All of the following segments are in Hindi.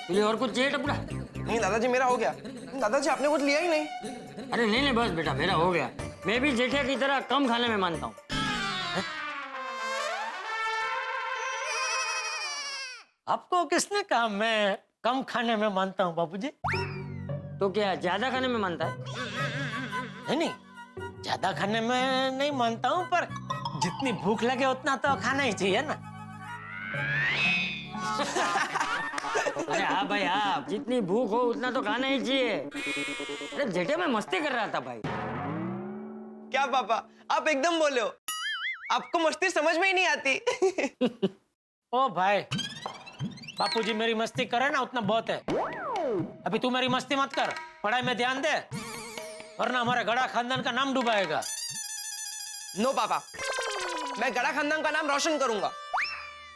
तुझे और कुछ चाहिए टपरा? नहीं दादाजी, मेरा हो गया। दादाजी आपने कुछ लिया ही नहीं। अरे नहीं नहीं बस बेटा, मेरा हो गया। मैं भी जेठिया की तरह कम खाने में मानता हूँ। आपको किसने कहा मैं कम खाने में मानता हूँ बापूजी? तो क्या ज्यादा खाने में मानता है? नहीं, ज्यादा खाने में नहीं मानता हूँ, पर जितनी भूख लगे उतना तो खाना ही चाहिए ना। अरे हाँ भाई हाँ, जितनी भूख हो उतना तो खाना ही चाहिए। अरे जेठिया मैं मस्ती कर रहा था भाई। क्या पापा, आप एकदम बोले हो। आपको मस्ती समझ में ही नहीं आती। ओ भाई, बापूजी मेरी मस्ती करे ना उतना बहुत है। अभी तू मेरी मस्ती मत कर, पढ़ाई में ध्यान दे, वरना हमारे गड़ा खानदान का नाम डुबाएगा। नो पापा, मैं गड़ा खानदान का नाम रोशन करूंगा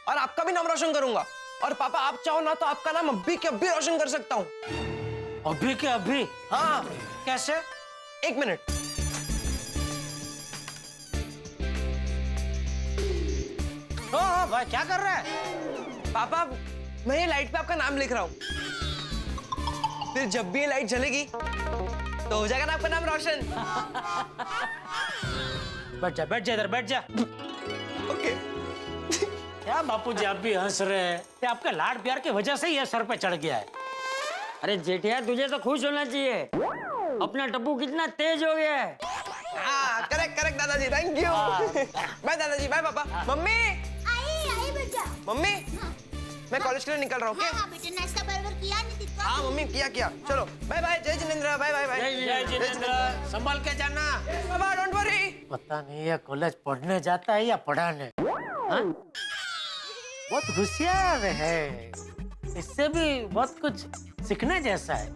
और आपका भी नाम रोशन करूंगा। और पापा आप चाहो ना तो आपका नाम अभी के अभी रोशन कर सकता हूँ। अभी के अभी? हाँ। कैसे? एक मिनट। ओ भाई क्या कर रहा है? पापा मैं ये लाइट पे आपका नाम लिख रहा हूँ, फिर जब भी ये लाइट जलेगी तो हो जाएगा ना आपका नाम रोशन। बैठ जा इधर, बैठ जा। ओके। क्या बापूजी आप भी हंस रहे हैं? ये आपके लाड प्यार की वजह से ये सर पे चढ़ गया है। अरे जेठिया तुझे तो खुश होना चाहिए, अपना टप्पू कितना तेज हो गया है। हाँ करेक्ट करेक्ट दादाजी, थैंक यू। बाय दादाजी, बाय पापा। मम्मी आई बेटा। मम्मी मैं कॉलेज के लिए निकल रहा हूँ। हाँ बेटे, नाश्ता बराबर किया नहीं तुझको? हाँ मम्मी किया। चलो बाय बाय। जय जिनेंद्र, बाय बाय बाय। जय जिनेंद्र, संभाल के जाना। पापा डोंट वरी। पता नहीं ये कॉलेज पढ़ने जाता है या पढ़ाने। हाँ? बहुत होशियार है, इससे भी बहुत कुछ सीखने जैसा है।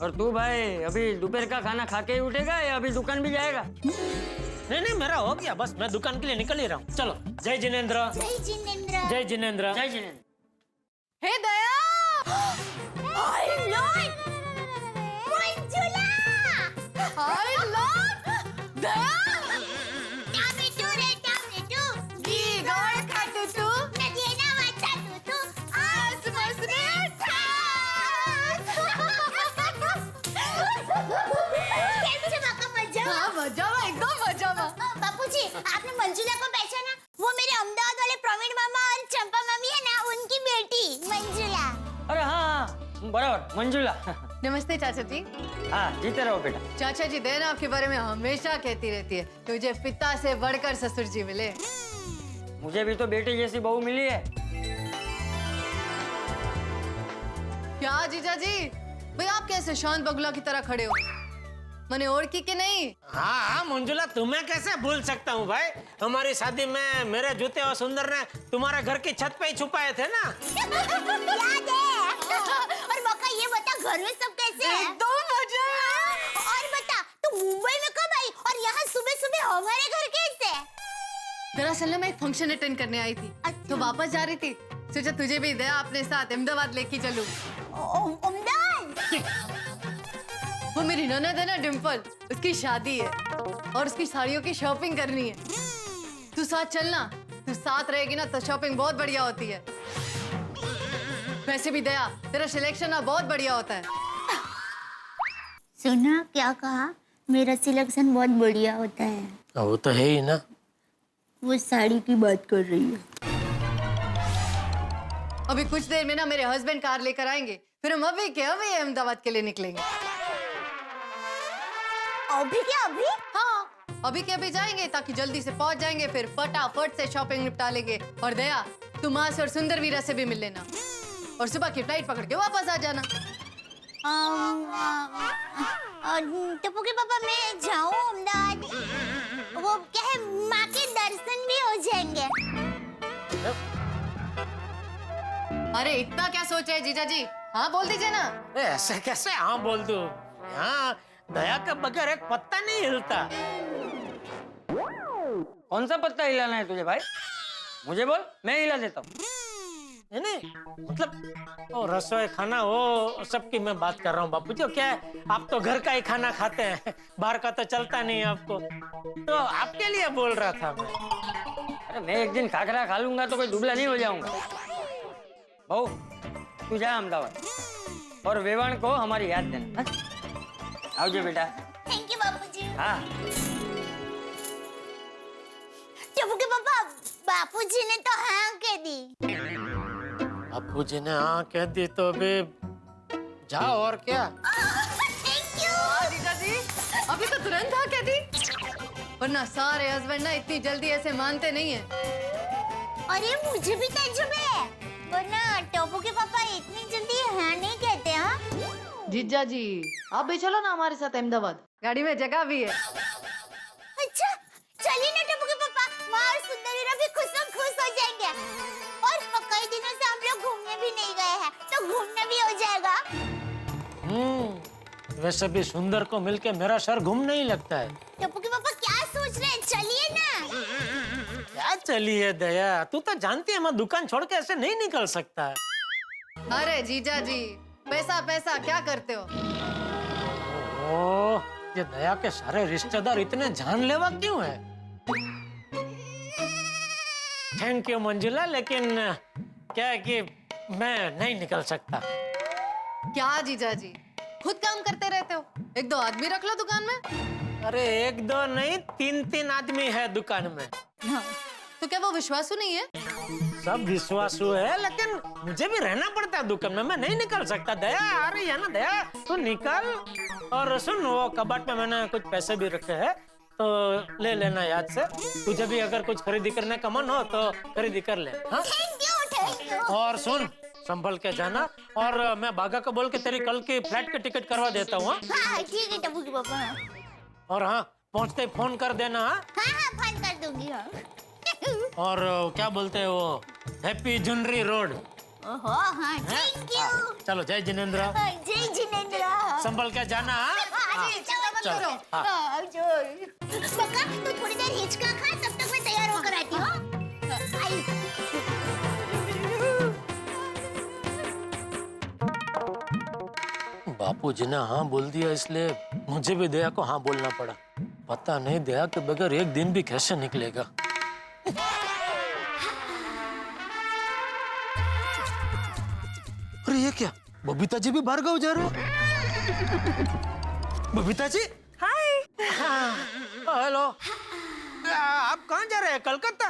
और तू भाई अभी दोपहर का खाना खा के ही उठेगा या अभी दुकान भी जाएगा? नहीं मेरा हो गया, बस मैं दुकान के लिए निकल ही रहा हूँ। चलो जय जिनेंद्र। जय जिनेंद्र। जय जिनेंद्र। जय जिनेंद्र। हे दया! हाय लॉर्ड मंजुला! हाय लॉर्ड! दया! टमेटो रे टमेटो, गी गोड खातो तू, नदी नावाचा तू आज मस्त रे ठास! कैसे बाका मजा? हाँ मजामा, एकदम मजामा। बापूजी आपने मंजुला को पहचाना? वो मेरे अहमदाबाद वाले प्रवीण मामा और चंपा मम्मी है ना, उनकी बेटी मंजुला। अरे हाँ बराबर, मंजुला। नमस्ते चाचा जी। हाँ जीते रहो बेटा। चाचा जी देना आपके बारे में हमेशा कहती रहती है, तुझे पिता से बढ़कर ससुर जी मिले। मुझे भी तो बेटे जैसी बहू मिली है। क्या जीजा जी, भाई आप कैसे शांत बगुला की तरह खड़े हो? मैंने और की कि नहीं? हाँ मंजुला, तुम्हें कैसे भूल सकता हूँ भाई? हमारी शादी में मेरे जूते और सुंदर ने तुम्हारे घर की छत पे ही छुपाए थे ना। याद है। और बका ये बता, घर में सब कैसे हैं? एकदम मजा है। और बता तू मुंबई में कब आई और यहाँ सुबह सुबह हमारे घर कैसे? दरअसल मैं एक फंक्शन अटेंड करने आई थी, तो वापस जा रही थी, सोचा तुझे भी दया अपने साथ अहमदाबाद लेके चलूं। अहमदाबाद? वो मेरी ननद है ना डिम्पल, उसकी शादी है और उसकी साड़ियों की शॉपिंग करनी है। तू साथ चलना, तू साथ रहेगी ना तो शॉपिंग बहुत बढ़िया होती है। वैसे भी दया तेरा सिलेक्शन ना बहुत बढ़िया होता है। सुना क्या कहा? मेरा सिलेक्शन बहुत बढ़िया होता है। वो तो है ही ना। वो साड़ी की बात कर रही है। अभी कुछ देर में ना मेरे हस्बैंड कार लेकर आएंगे, फिर हम अभी के अभी अहमदाबाद के लिए निकलेंगे। अभी क्या अभी? हाँ अभी के अभी जाएंगे ताकि जल्दी से पहुंच जाएंगे, फिर फटाफट से शॉपिंग निपटा लेंगे। और दया तुम माँ से और सुंदर वीरा से भी मिल लेना और सुबह की फ्लाइट पकड़ के वापस आ जाना। टप्पू के पापा मैं जाऊँ अहमदाबाद? वो क्या है, माँ के दर्शन भी हो जाएंगे। अरे इतना क्या सोच रहे जीजा जी, हाँ बोल दीजिए ना। ऐसे कैसे हाँ बोल दूं? यहाँ दया के बगैर एक पत्ता नहीं हिलता। कौन सा पत्ता हिलाना है तुझे भाई? मुझे बोल, मैं हिला देता हूँ। नहीं मतलब वो रसोई खाना वो सबकी मैं बात कर रहा हूँ बापू जी। क्या है, आप तो घर का ही खाना खाते हैं, बाहर का तो चलता नहीं आपको, तो आपके लिए बोल रहा था मैं। अरे मैं एक दिन खाकरा खा लूंगा तो कोई दुबला नहीं हो जाऊंगा। बहू तू जा अहमदाबाद और वेवाण को हमारी याद देना। आवजे बेटा। थैंक यू बापूजी। हाँ टप्पू के पापा, बापूजी ने तो हाँ कह दी। बापूजी ने हाँ कह दी तो अभी जाओ और क्या। Thank you. जीजा जी अभी तो तुरंत हाँ कह दी, वरना सारे हस्बैंड ना इतनी जल्दी ऐसे मानते नहीं है। अरे मुझे भी ताज्जुब है, वरना टप्पू के पापा इतनी जल्दी हाँ नहीं कहते। हाँ जीजा जी आप भी चलो ना हमारे साथ अहमदाबाद, गाड़ी में जगह भी है। अच्छा चलिए ना टप्पू के पापा, माँ और सुंदरी भी खुश हो जाएंगे। और कई दिनों से हम लोग घूमने भी नहीं गए हैं, तो घूमना भी हो जाएगा। वैसे भी सुंदर को मिलके मेरा सर घूमने ही लगता है। टप्पू के पापा क्या सोच रहे हैं, चलिए ना। क्या चलिए दया, तू तो जानती है मैं दुकान छोड़ के ऐसे नहीं निकल सकता है। अरे जीजा जी पैसा पैसा क्या करते हो। ओह, ये दया के सारे रिश्तेदार इतने जानलेवा क्यों है? थैंक यू मंजुला, लेकिन क्या है कि मैं नहीं निकल सकता। क्या जीजा जी खुद काम करते रहते हो, एक दो आदमी रख लो दुकान में। अरे एक दो नहीं, तीन आदमी है दुकान में। हाँ, तो क्या वो विश्वासु नहीं है? सब विश्वासु है, लेकिन मुझे भी रहना पड़ता है दुकान में, मैं नहीं निकल सकता। दया आ रही है ना, दया तू निकल। और सुन, वो कबाट में मैंने कुछ पैसे भी रखे हैं, तो ले लेना याद से। तुझे भी अगर कुछ खरीदी करने का मन हो तो खरीदी कर ले। हाँ? Thank you. और सुन, संभल के जाना, और मैं बागा को बोल के तेरी कल की फ्लाइट की टिकट करवा देता हूँ। हाँ ठीक है टप्पू के पापा। और हाँ, पहुँचते ही फोन कर देना। हाँ? हाँ फोन कर दूंगी। हाँ और क्या बोलते हैं वो, हैप्पी जुनरी रोड। ओहो हाँ थैंक यू। चलो जय जिनेंद्र। जय जिनेंद्र। संभल के जाना। हाँ? चलो, हाँ। बका तू थोड़ी देर हिचका खा, तब तक मैं तैयार होकर आती हूँ। आई। बापूजी ने हाँ बोल दिया, इसलिए मुझे भी दया को हाँ बोलना पड़ा। पता नहीं दया के बगैर एक दिन भी कैसे निकलेगा। अरे ये क्या, बबीता जी भी बाहर गाँव जा रहे हो? बबीता जी हाय। हेलो, आप कहाँ जा रहे हैं? कलकत्ता?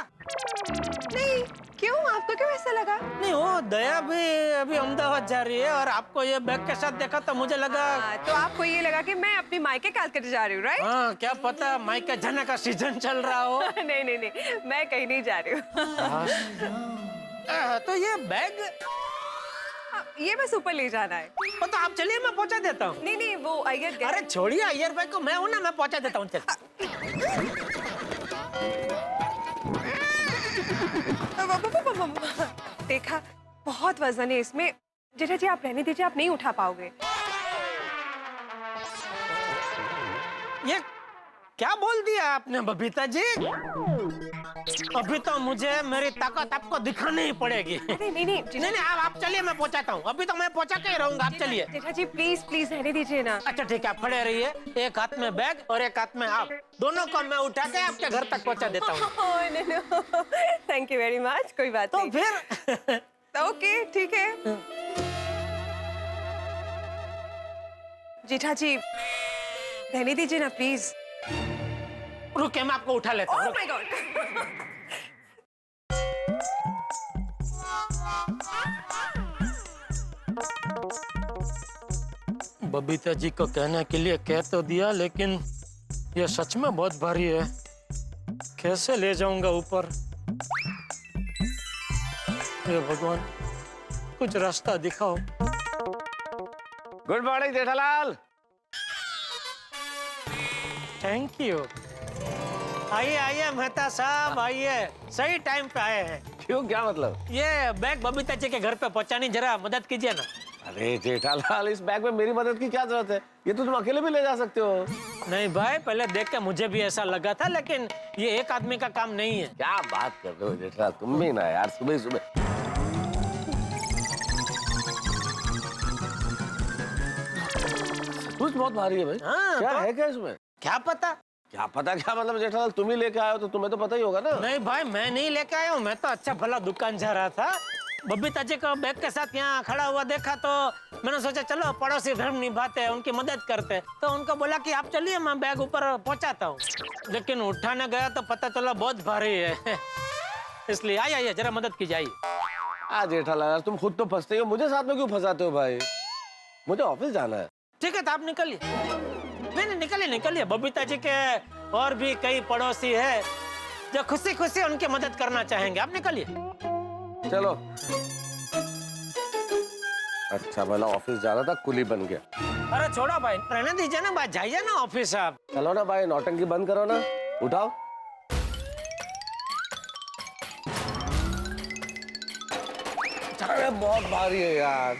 नहीं, क्यों आपको क्यों ऐसा लगा? नहीं, वो दया भी अभी अहमदाबाद जा रही है, और आपको ये बैग के साथ देखा तो मुझे लगा। तो आपको ये लगा कि मैं अपनी मायके कलकत्ता जा रही हूँ, राइट? हाँ, क्या पता माइका जाने का सीजन चल रहा हो। नहीं नहीं नहीं, मैं कहीं नहीं जा रही हूँ। तो ये बैग ये बस ऊपर ले जाना है। तो आप चलिए, मैं पहुंचा देता हूँ। नहीं नहीं, वो अय्यर गए। अरे छोड़िए अय्यर भाई को, मैं हूँ ना, मैं पहुंचा देता हूँ। चल। देखा, बहुत वजन है इसमें। जेठा जी आप रहने दीजिए, आप नहीं उठा पाओगे। ये क्या बोल दिया आपने बबीता जी? अभी तो मुझे मेरी ताकत आपको दिखानी ही पड़ेगी। अरे नहीं नहीं नहीं नहीं, आप चलिए, मैं पहुंचाता हूँ। अभी तो मैं पहुंचा के ही रहूंगा, आप चलिए। जेठा जी प्लीज प्लीज रहने दीजिए ना। अच्छा ठीक है, आप खड़े रहिए। एक हाथ में बैग और एक हाथ में आप, दोनों को मैं उठा के आपके घर तक पहुंचा देता हूँ। Thank you very much. कोई बात तो नहीं। फिर ओके ठीक है। जेठा जी रहने दीजिए ना प्लीज। रुके, मैं आपको उठा लेता हूँ। Oh my God. Babita ji को कहने के लिए कह तो दिया, लेकिन ये सच में बहुत भारी है। कैसे ले जाऊंगा ऊपर? हे भगवान, कुछ रास्ता दिखाओ। Good morning Jethalal. Thank you. आइए आइए मेहता साहब, आइए। सही टाइम पे आए हैं। क्यों, क्या मतलब? ये बैग बबीता जी के घर पे पहुंचानी, जरा मदद कीजिए ना। अरे जेठालाल, इस बैग में मेरी मदद की क्या जरूरत है? ये तो तुम अकेले भी ले जा सकते हो। नहीं भाई, पहले देख के मुझे भी ऐसा लगा था, लेकिन ये एक आदमी का काम नहीं है। क्या बात कर रहे हो जेठालाल, तुम भी ना यार, सुबह सुबह। कुछ बहुत भारी है भाई। हाँ, क्या तो? है क्या इसमें? क्या पता? क्या पता क्या मतलब जेठालाल, तुम ही लेके आए हो तो तुम्हें तो पता ही होगा ना। नहीं भाई, मैं नहीं लेके आया हूँ, मैं तो अच्छा भला दुकान जा रहा था, बबीता जी को बैग के साथ यहाँ खड़ा हुआ देखा तो मैंने सोचा चलो पड़ोसी धर्म निभाते हैं, उनकी मदद करते हैं। तो उनको बोला कि आप चलिए, मैं बैग ऊपर पहुंचाता हूँ। लेकिन उठाने गया तो पता चला बहुत भारी है। इसलिए आइए जरा मदद की जाइए। जेठालाल तुम खुद तो फंसते हो, मुझे साथ में क्यों फंसाते हो भाई? मुझे ऑफिस जाना है। ठीक है तो आप निकलिए। नहीं निकलिए। बबीता जी के और भी कई पड़ोसी है जो खुशी खुशी उनकी मदद करना चाहेंगे, आप निकलिए। चलो। अच्छा भला ऑफिस जाना था, कुली बन गया। अरे छोड़ो भाई, रहने दीजिए ना भाई, जाइए ना ऑफिस आप। चलो ना भाई, नौटंकी बंद करो ना, उठाओ। अरे बहुत भारी है यार।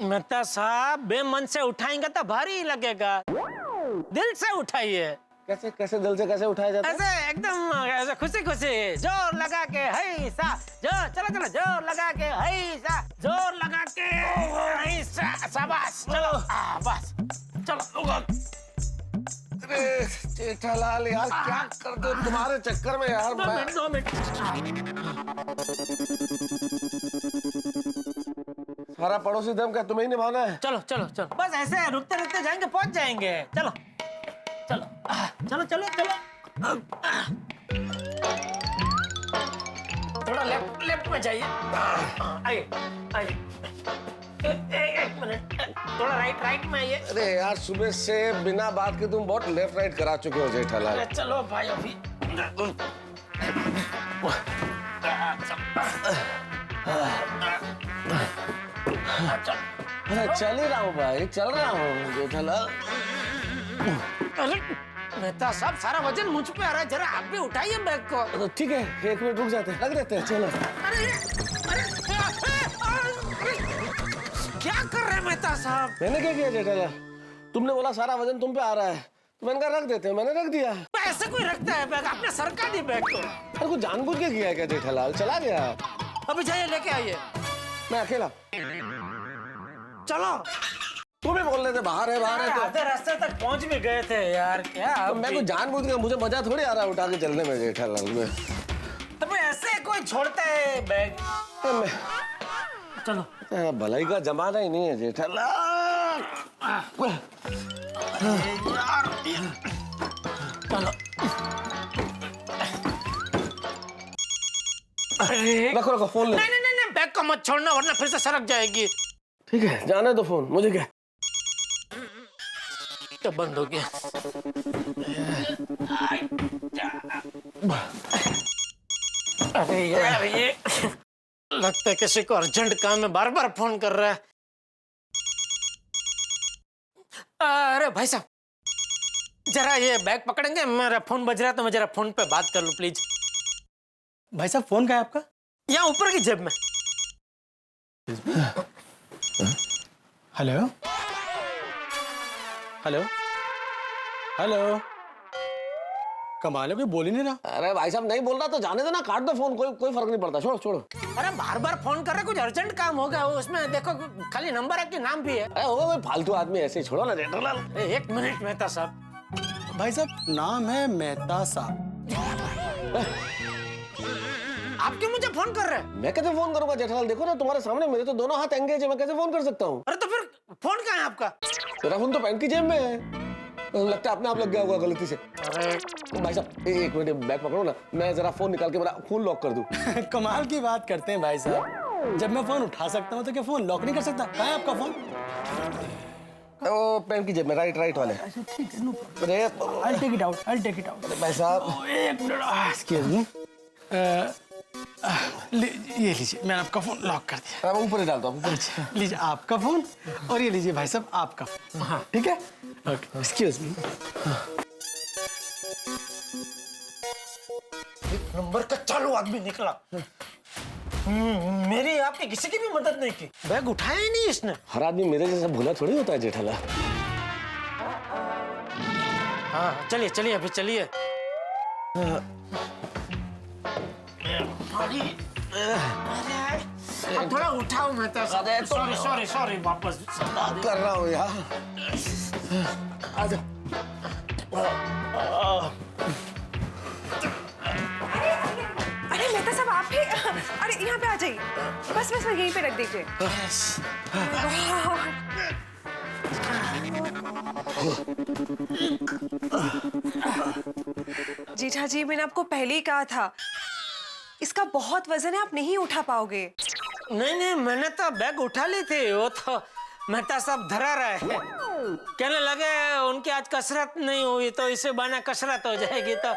मेहता साहब, बेमन से उठाएंगे तो भारी ही लगेगा, दिल से उठाइए। कैसे दिल से कैसे उठाया जाता है? ऐसे एकदम ऐसे खुशी खुशी जोर लगा के है सा, चलो जोर लगा के है सा, जोर लगा के है सा, शाबाश, चलो बस चलो। अरे जेठालाल यार क्या कर दो तुम्हारे चक्कर में यार। 2 मिनट। सारा पड़ोसी धर्म क्या तुम्हें ही निभाना है? चलो बस ऐसे रुकते जाएंगे, पहुंच जाएंगे। चलो। थोड़ा लेफ्ट में जाइए। आइए। एक मिनट, थोड़ा राइट में आइए। अरे यार सुबह से बिना बात के तुम बहुत लेफ्ट राइट करा चुके हो जेठालाल। चलो भाई अभी। अरे चल ही रहा हूँ भाई, चल रहा हूँ जेठालाल। अरे मेहता साहब, सारा वजन मुझ पे आ रहा है, जरा आप भी उठाइए बैग को। तो ठीक है, 1 मिनट रुक जाते हैं, लग देते हैं, चलो। अरे क्या कर रहे हैं मेहता साहब? मैंने क्या किया जेठालाल? तुमने बोला सारा वजन तुम पे आ रहा है, तो मैंने कहा रख देते हैं, मैंने रख दिया। ऐसे कोई रखता है बैग? आपने सरका दी बैग को। अरे कुछ जानबूझ के किया है क्या जेठालाल? चला गया। अभी जाइए लेके आइए। मैं अकेला। चलो। तुम भी बोल रहे थे बाहर है तो आधे रास्ते तक पहुंच भी गए थे यार, क्या तो मैं कुछ जानबूझ के, मुझे मजा थोड़ी आ रहा है उठा के चलने में जेठालाल में। तो ऐसे कोई छोड़ता है बैग? चलो। भलाई का जमाना ही नहीं है जेठालाल। चलो। अरे रखो फोन ले। नहीं, बैग को मत छोड़ना वरना फिर से सरक जाएगी। ठीक है, जाने दो फोन, मुझे क्या। तो बंद हो गया। अरे यार ये लगता है किसी को अर्जेंट काम में बार बार फोन कर रहा है। अरे भाई साहब, जरा ये बैग पकड़ेंगे? मेरा फोन बज रहा है तो मैं जरा फोन पे बात कर लूं प्लीज। भाई साहब फोन कहाँ है आपका? यहाँ ऊपर की जेब में। हेलो हेलो हेलो, कमाल है, कोई बोल ही नहीं रहा। अरे भाई साहब नहीं बोल रहा तो जाने दो ना, काट दो फोन, कोई फर्क नहीं पड़ता, छोड़ो। अरे बार बार फोन कर रहे, कुछ अर्जेंट काम होगा उसमें, देखो खाली नंबर है कि नाम भी है। अरे होगा कोई फालतू आदमी, ऐसे ही छोड़ो ना जेठालाल। 1 मिनट मेहता साहब। भाई साहब नाम है मेहता साहब। आप क्यों मुझे फोन कर रहे हैं? मैं कैसे फोन करूंगा जेठालाल? देखो ना तुम्हारे सामने, मेरे तो दोनों हाथ एंगेज है, मैं कैसे फोन कर सकता हूँ? अरे तो फिर फोन कहाँ है आपका? तेरा फोन तो पैंट की जेब में है, लगता है अपने आप लग गया होगा गलती से। अरे भाई साहब 1 मिनट बैग पकड़ो ना, मैं जरा फोन निकाल के मेरा फोन लॉक कर दूं। कमाल की बात करते हैं भाई साहब, जब मैं फोन उठा सकता हूँ तो क्या फोन लॉक नहीं कर सकता? कहाँ है आपका फोन? वो पैंट की जेब में, राइट वाले। ठीक है, नो अरे I'll take it out. I'll take it out. भाई साहब एक मिनट, एक्सक्यूज मी। ये लीजिए, मैंने आपका फोन लॉक कर दिया। मैं ऊपर ही डालता हूँ। अच्छा, लीजिए आपका फोन और ये लीजिए भाई साहब आपका फोन। हाँ ठीक है, ओके, एक्सक्यूज मी। नंबर का चालू आदमी निकला। मेरी आपने किसी की भी मदद नहीं की, बैग उठाया ही नहीं इसने। हर आदमी मेरे जैसा भोला थोड़ी होता है जेठालाल। हाँ चलिए अभी चलिए। अब थोड़ा उठाओ मेहता साहब। सॉरी वापस कर रहा हूँ यार। आजा। अरे मेहता साहब आप ही, अरे यहाँ पे आ जाइए। बस बस यहीं पे रख दीजिए। जीठा जी, मैंने आपको पहले ही कहा था, इसका बहुत वजन है, आप नहीं उठा पाओगे। नहीं, मैंने तो बैग उठा ली थी, वो तो मेहता साहब धरा रहे हैं। कहने लगे उनकी आज कसरत नहीं हुई तो इसे बहाने कसरत हो जाएगी, तो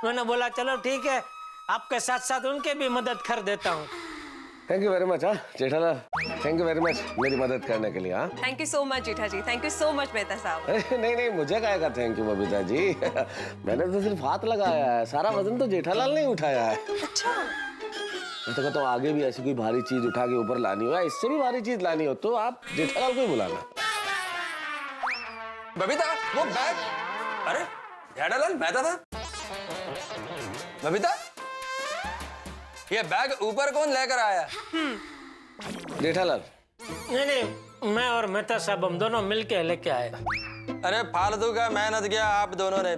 मैंने बोला चलो ठीक है, आपके साथ साथ उनके भी मदद कर देता हूँ। Thank you very much. हाँ Jethalal, thank you very much मेरी मदद करने के लिए। हाँ thank you so much Jetha ji, thank you so much Mehta साहब। नहीं, मुझे क्या का थैंक यू बबीता जी। मैंने तो सिर्फ हाथ लगाया है, सारा वजन तो जेठालाल ने उठाया है। अच्छा, मैं तो कहता हूँ आगे भी ऐसी कोई भारी चीज उठा के ऊपर लानी हो, इससे भी भारी चीज लानी हो तो आप जेठालाल को ही बुलाना। बबीता वो बैग, अरे जेठालाल मेहता था। बबीता ये बैग ऊपर कौन लेकर आया? जेठालाल नहीं, मैं और मेहता साहब हम दोनों मिलके लेके आए। अरे फालतू का मेहनत किया आप दोनों ने।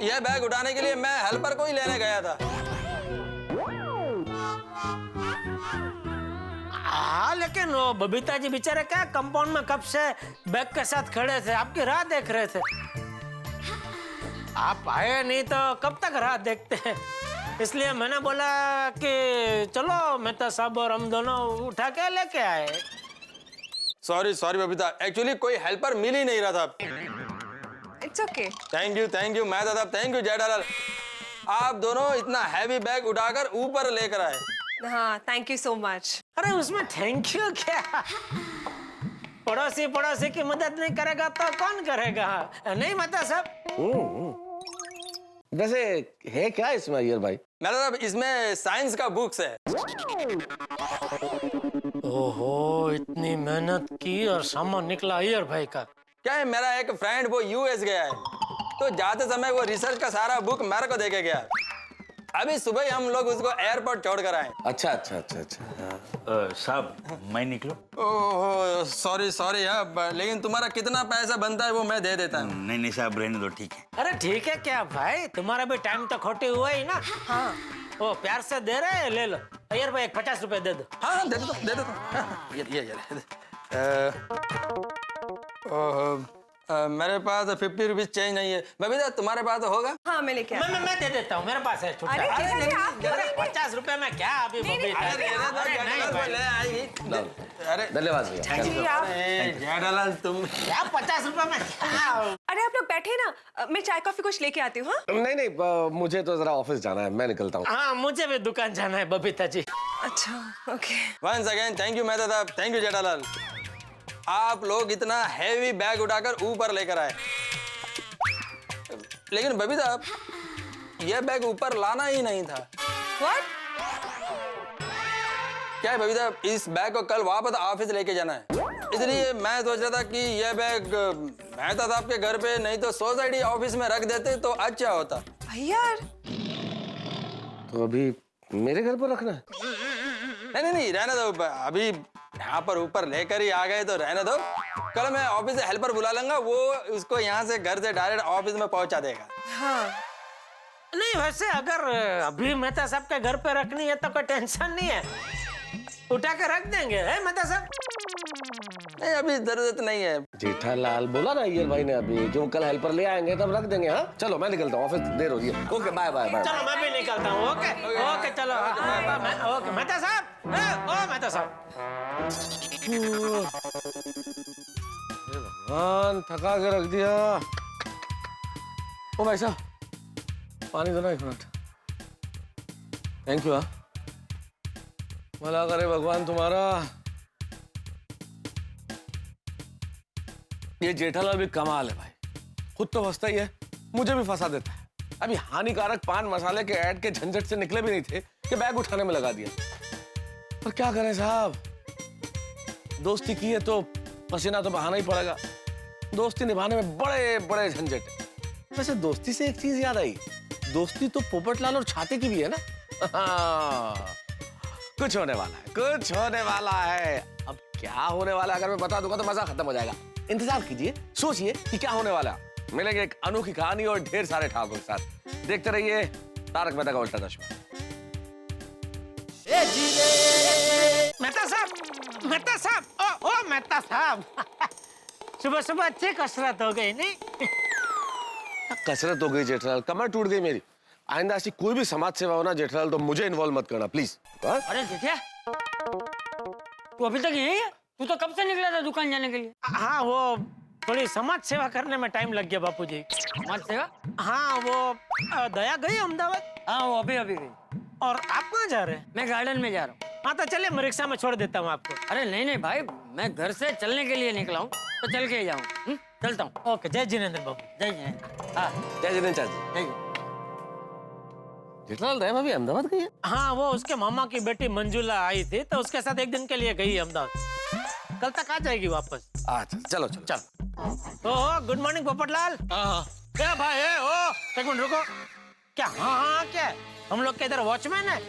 यह बैग उठाने के लिए मैं हेल्पर को ही लेने गया था। हाँ, लेकिन वो बबीता जी बेचारे क्या कंपाउंड में कब से बैग के साथ खड़े थे, आपकी राह देख रहे थे। आप आए नहीं तो कब तक राह देखते हैं, इसलिए मैंने बोला कि चलो मेहता साहब और हम दोनों उठा के लेके आए। सॉरी बबीता, एक्चुअली कोई हेल्पर मिल ही नहीं रहा था। It's okay. Thank you Mehta साहब, थैंक यू जेठालाल, आप दोनों इतना हैवी बैग उठाकर ऊपर लेकर आए। हाँ, थैंक यू सो मच। अरे उसमें थैंक यू क्या, पड़ोसी की मदद नहीं करेगा तो कौन करेगा, नहीं मेहता साहब? वैसे है क्या इसमें अय्यर भाई? मेहता साहब इसमें साइंस का बुक्स है। ओहो, इतनी मेहनत की और सामान निकला अय्यर भाई का। क्या है, मेरा एक फ्रेंड वो यूएस गया है, तो जाते समय वो रिसर्च का सारा बुक मेरे को देके गया। अभी सुबह ही हम लोग उसको एयरपोर्ट छोड़ कर आए। अच्छा। साहब मैं निकलूं? ओहो सॉरी यार, लेकिन तुम्हारा कितना पैसा बनता है वो मैं दे देता हूँ। नहीं साहब रहने दो, ठीक है। अरे ठीक है क्या भाई, तुम्हारा भी टाइम तो खोटे हुआ ही ना। हाँ, वो प्यार से दे रहे हैं, ले लो। अय्यर भाई 50 रुपए दे दो। हाँ दे दो। ओहो, मेरे पास 50 रुपीज चेंज नहीं है। बबीता तुम्हारे पास तो होगा? हाँ, मैं लेके आती हूँ। मैं दे देता हूँ, मेरे पास है छुट्टा। अरे जीठा जी, आप क्यों नहीं? 50 रुपए में क्या अभी बबीता? अरे धन्यवाद भैया। जी, आप जेठालाल तुम क्या 50 रुपए में क्या? अरे आप लोग बैठे ना, मैं चाय कॉफी कुछ लेके आती हूँ। हाँ, नहीं, मुझे तो जरा ऑफिस जाना है, मैं निकलता हूँ। हाँ, मुझे भी दुकान जाना है बबीता जी। अच्छा, okay. Once again thank you Mehta साहब, थैंक यू जेठालाल, आप लोग इतना हैवी बैग उठाकर ऊपर लेकर आए। लेकिन बबीता यह बैग ऊपर लाना ही नहीं था। What? क्या है बबीता, इस बैग को कल वापस ऑफिस लेके जाना है, इसलिए मैं सोच रहा था कि यह बैग मेहता साहब के घर पे नहीं तो सोसाइटी ऑफिस में रख देते तो अच्छा होता। यार, तो अभी मेरे घर पर रखना है? नहीं रहने दो, अभी यहाँ पर ऊपर लेकर ही आ गए तो रहने दो। कल मैं ऑफिस से हेल्पर बुला लूंगा, वो उसको यहाँ से घर से डायरेक्ट ऑफिस में पहुँचा देगा। हाँ, नहीं वैसे अगर अभी मेहता साहब के घर पे रखनी है तो कोई टेंशन नहीं है, उठा के रख देंगे, है मेहता साहब? नहीं अभी जरूरत नहीं है। जेठालाल बोला ना अय्यर भाई ने अभी कि वो कल हेल्पर ले आएंगे तब रख देंगे। हाँ चलो मैं निकलता हूँ, ऑफिस देर हो रही है। Okay bye. चलो मैं भी निकलता हूँ। ओके चलो। ओके मेहता साहब, ओ मेहता साहब। भगवान थका के रख दिया। ओ भाई साहब पानी दो ना 1 मिनट। Thank you. भला करे भगवान तुम्हारा। ये जेठालाल भी कमाल है भाई, खुद तो फंसता ही है, मुझे भी फंसा देता है। अभी हानिकारक पान मसाले के ऐड के झंझट से निकले भी नहीं थे कि बैग उठाने में लगा दिया। पर क्या करें साहब, दोस्ती की है तो पसीना तो बहाना ही पड़ेगा। दोस्ती निभाने में बड़े बड़े झंझट है। वैसे दोस्ती से एक चीज याद आई, दोस्ती तो पोपटलाल और छाते की भी है ना। कुछ होने वाला है। अब क्या होने वाला है अगर मैं बता दूंगा तो मजा खत्म हो जाएगा। इंतजार कीजिए, सोचिए कि क्या होने वाला है। मिलेंगे एक अनोखी कहानी और ढेर सारे ठाकुर के साथ। देखते रहिए तारक मेहता का उल्टा चश्मा। मेहता साहब, ओ मेहता साहब। सुबह सुबह अच्छी कसरत हो गई नहीं? कसरत हो गई जेठलाल, कमर टूट गई मेरी। आइंदा ऐसी कोई भी समाज सेवा हो ना जेठलाल तो मुझे इन्वॉल्व मत करना प्लीज। अरे जेठिया, तू अभी तक यही है? तू तो कब से निकला था दुकान जाने के लिए? हाँ, वो थोड़ी समाज सेवा करने में टाइम लग गया बापूजी। समाज सेवा? हाँ, वो दया गई अहमदाबाद। हाँ, वो अभी गई। और आप कहाँ जा रहे हैं? मैं गार्डन में जा रहा हूँ। हाँ तो चलिए, मैं रिक्शा में छोड़ देता हूँ आपको। अरे नहीं भाई, मैं घर से चलने के लिए निकला हूँ तो चल के ही जाऊँ। चलता हूँ। ओके, जय जिनेंद्र बाबू। जय जय। हाँ, जय जिनेंद्र चाचा। जय जय। जेठलाल रहे भाभी अहमदाबाद गई है? हाँ, वो उसके मामा की बेटी मंजुला आई थी तो उसके साथ एक दिन के लिए गई अहमदाबाद। कल तक आ जाएगी वापस। अच्छा चलो चलो चल। ओ गुड मॉर्निंग पोपटलाल। क्या भाई है? ओ एक मिनट रुको। क्या हाँ क्या? हम लोग के इधर वॉचमैन है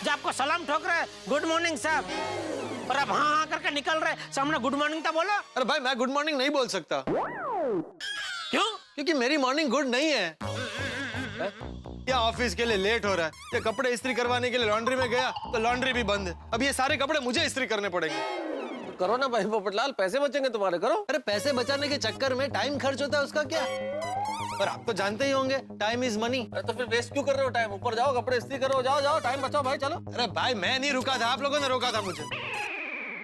जो आपको सलाम ठोक रहे हैं गुड मॉर्निंग साहब, और आप हाँ करके निकल रहे सामने गुड मॉर्निंग तो बोलो। अरे भाई मैं गुड मॉर्निंग नहीं बोल सकता। क्यों? क्योंकि मेरी मॉर्निंग गुड नहीं है। या ऑफिस के लिए लेट हो रहा है, या कपड़े इस्त्री करवाने के लिए लॉन्ड्री में गया तो लॉन्ड्री भी बंद है। अब ये सारे कपड़े मुझे इस्त्री करने पड़ेंगे। करो ना भाई पोपटलाल, पैसे बचेंगे तुम्हारे, करो। अरे पैसे बचाने के चक्कर में टाइम खर्च होता है, उसका क्या? पर आप तो जानते ही होंगे टाइम इज मनी। अरे तो फिर वेस्ट क्यों कर रहे हो टाइम? ऊपर जाओ, कपड़े इस्त्री करो, जाओ जाओ, टाइम बचाओ भाई, चलो। अरे भाई मैं नहीं रुका था, आप लोगों ने रोका था मुझे।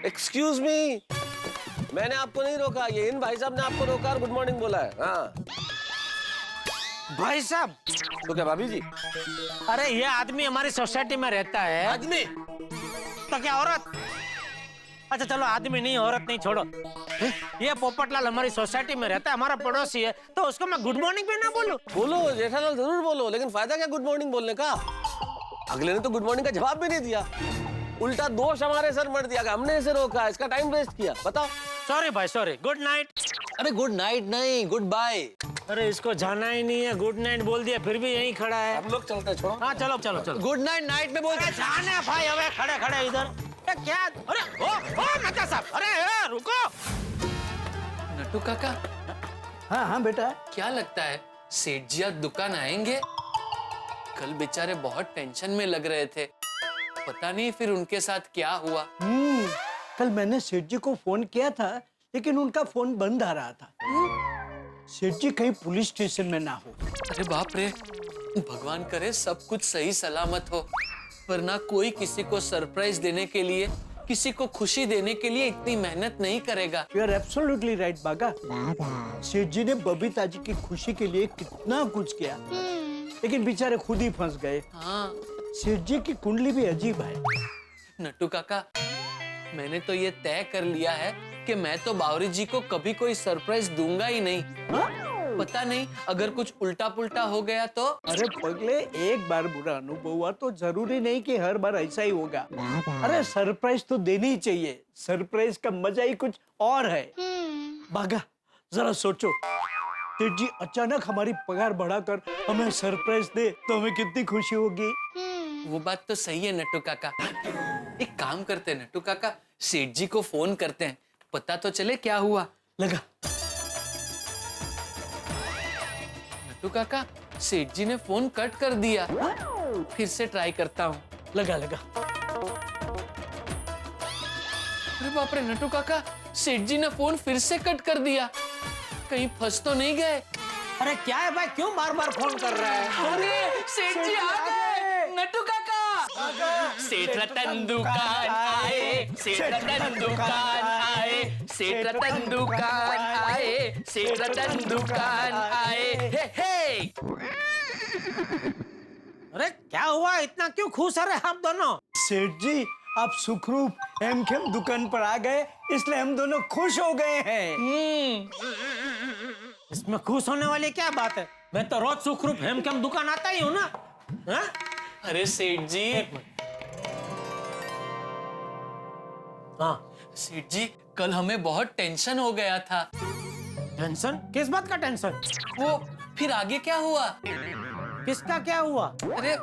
एक्सक्यूज मी, मैंने आपको नहीं रोका, ये इन भाई साहब ने आपको रोका और गुड मॉर्निंग बोला है। हाँ भाई साहब। तो क्या भाभी जी? अरे ये आदमी हमारी सोसाइटी में रहता है। आदमी? तो क्या औरत? अच्छा चलो, आदमी नहीं औरत नहीं, छोड़ो। ये पोपटलाल हमारी सोसाइटी में रहता है, हमारा पड़ोसी है, तो उसको मैं गुड मॉर्निंग भी ना बोलूं? बोलो जेठालाल, जरूर बोलो, लेकिन फायदा क्या गुड मॉर्निंग बोलने का? अगले ने तो गुड मॉर्निंग का जवाब भी नहीं दिया, उल्टा दोष हमारे सर मर दिया कि हमने इसे रोका, इसका टाइम वेस्ट किया। बताओ। सॉरी भाई सॉरी। Good night. अरे गुड नाइट नहीं, गुड बाय। अरे इसको जाना ही नहीं है, गुड नाइट बोल दिया फिर भी यहीं खड़ा है। हम लोग चलते हैं, छोड़ो। हाँ चलो चलो चलो। गुड नाइट नाइट में बोल। जाने भाई, अबे खड़े खड़े इधर क्या? अरे ओ नक्का साहब, अरे रुको। नट्टू काका। हाँ बेटा। क्या लगता है सेठ जी आज दुकान आएंगे? कल बेचारे बहुत टेंशन में लग रहे थे, पता नहीं फिर उनके साथ क्या हुआ। कल मैंने सेठ जी को फोन किया था लेकिन उनका फोन बंद आ रहा था। सेठ जी कहीं पुलिस स्टेशन में ना हो। अरे बाप रे, भगवान करे सब कुछ सही सलामत हो, वरना कोई किसी को सरप्राइज देने के लिए, किसी को खुशी देने के लिए इतनी मेहनत नहीं करेगा। यू आर एब्सोल्युटली राइट बागा। सेठ जी ने बबीता जी की खुशी के लिए कितना कुछ किया, लेकिन बेचारे खुद ही फंस गए। हाँ। सेठ जी की कुंडली भी अजीब है। नट्टू काका, मैंने तो ये तय कर लिया है कि मैं तो बावरी जी को कभी कोई सरप्राइज दूंगा ही नहीं। पता नहीं अगर कुछ उल्टा पुल्टा हो गया तो। अरे पगले, एक बार बुरा अनुभव हुआ तो जरूरी नहीं कि हर बार ऐसा ही होगा। अरे सरप्राइज तो देनी ही चाहिए, सरप्राइज का मजा ही कुछ और है। बागा जरा सोचो, सेठ जी अचानक हमारी पगार बढ़ाकर हमें सरप्राइज दे तो हमें कितनी खुशी होगी। वो बात तो सही है नट्टू काका। एक काम करते हैं नट्टू काका, सेठ जी को फोन करते हैं, पता तो चले क्या हुआ। लगा। नट्टू काका, सेठ जी ने फोन कट कर दिया, फिर से ट्राई करता हूँ। लगा लगा। अरे बाप रे नट्टू काका, सेठ जी ने फोन फिर से कट कर दिया, कहीं फंस तो नहीं गए? अरे क्या है भाई, क्यों बार बार फोन कर रहा है? अरे सेठ जी आ गए। नट्टू काका, सेठ रतन दुकान आए, सेठ रतन दुकान आए, सेठ रतन दुकान आए, सेठ रतन दुकान आए। हे हे। अरे क्या हुआ, इतना क्यों खुश है आप दोनों? सेठ जी आप सुखरूप हेमखेम दुकान पर आ गए, इसलिए हम दोनों खुश हो गए हैं। इसमें खुश होने वाली क्या बात है? मैं तो रोज सुखरूप हेमखेम दुकान आता ही हूँ ना। हा? अरे सेठ जी। हाँ सेठ जी, कल हमें बहुत टेंशन हो गया था। टेंशन? किस बात का टेंशन? वो फिर आगे क्या हुआ? किसका क्या हुआ? अरे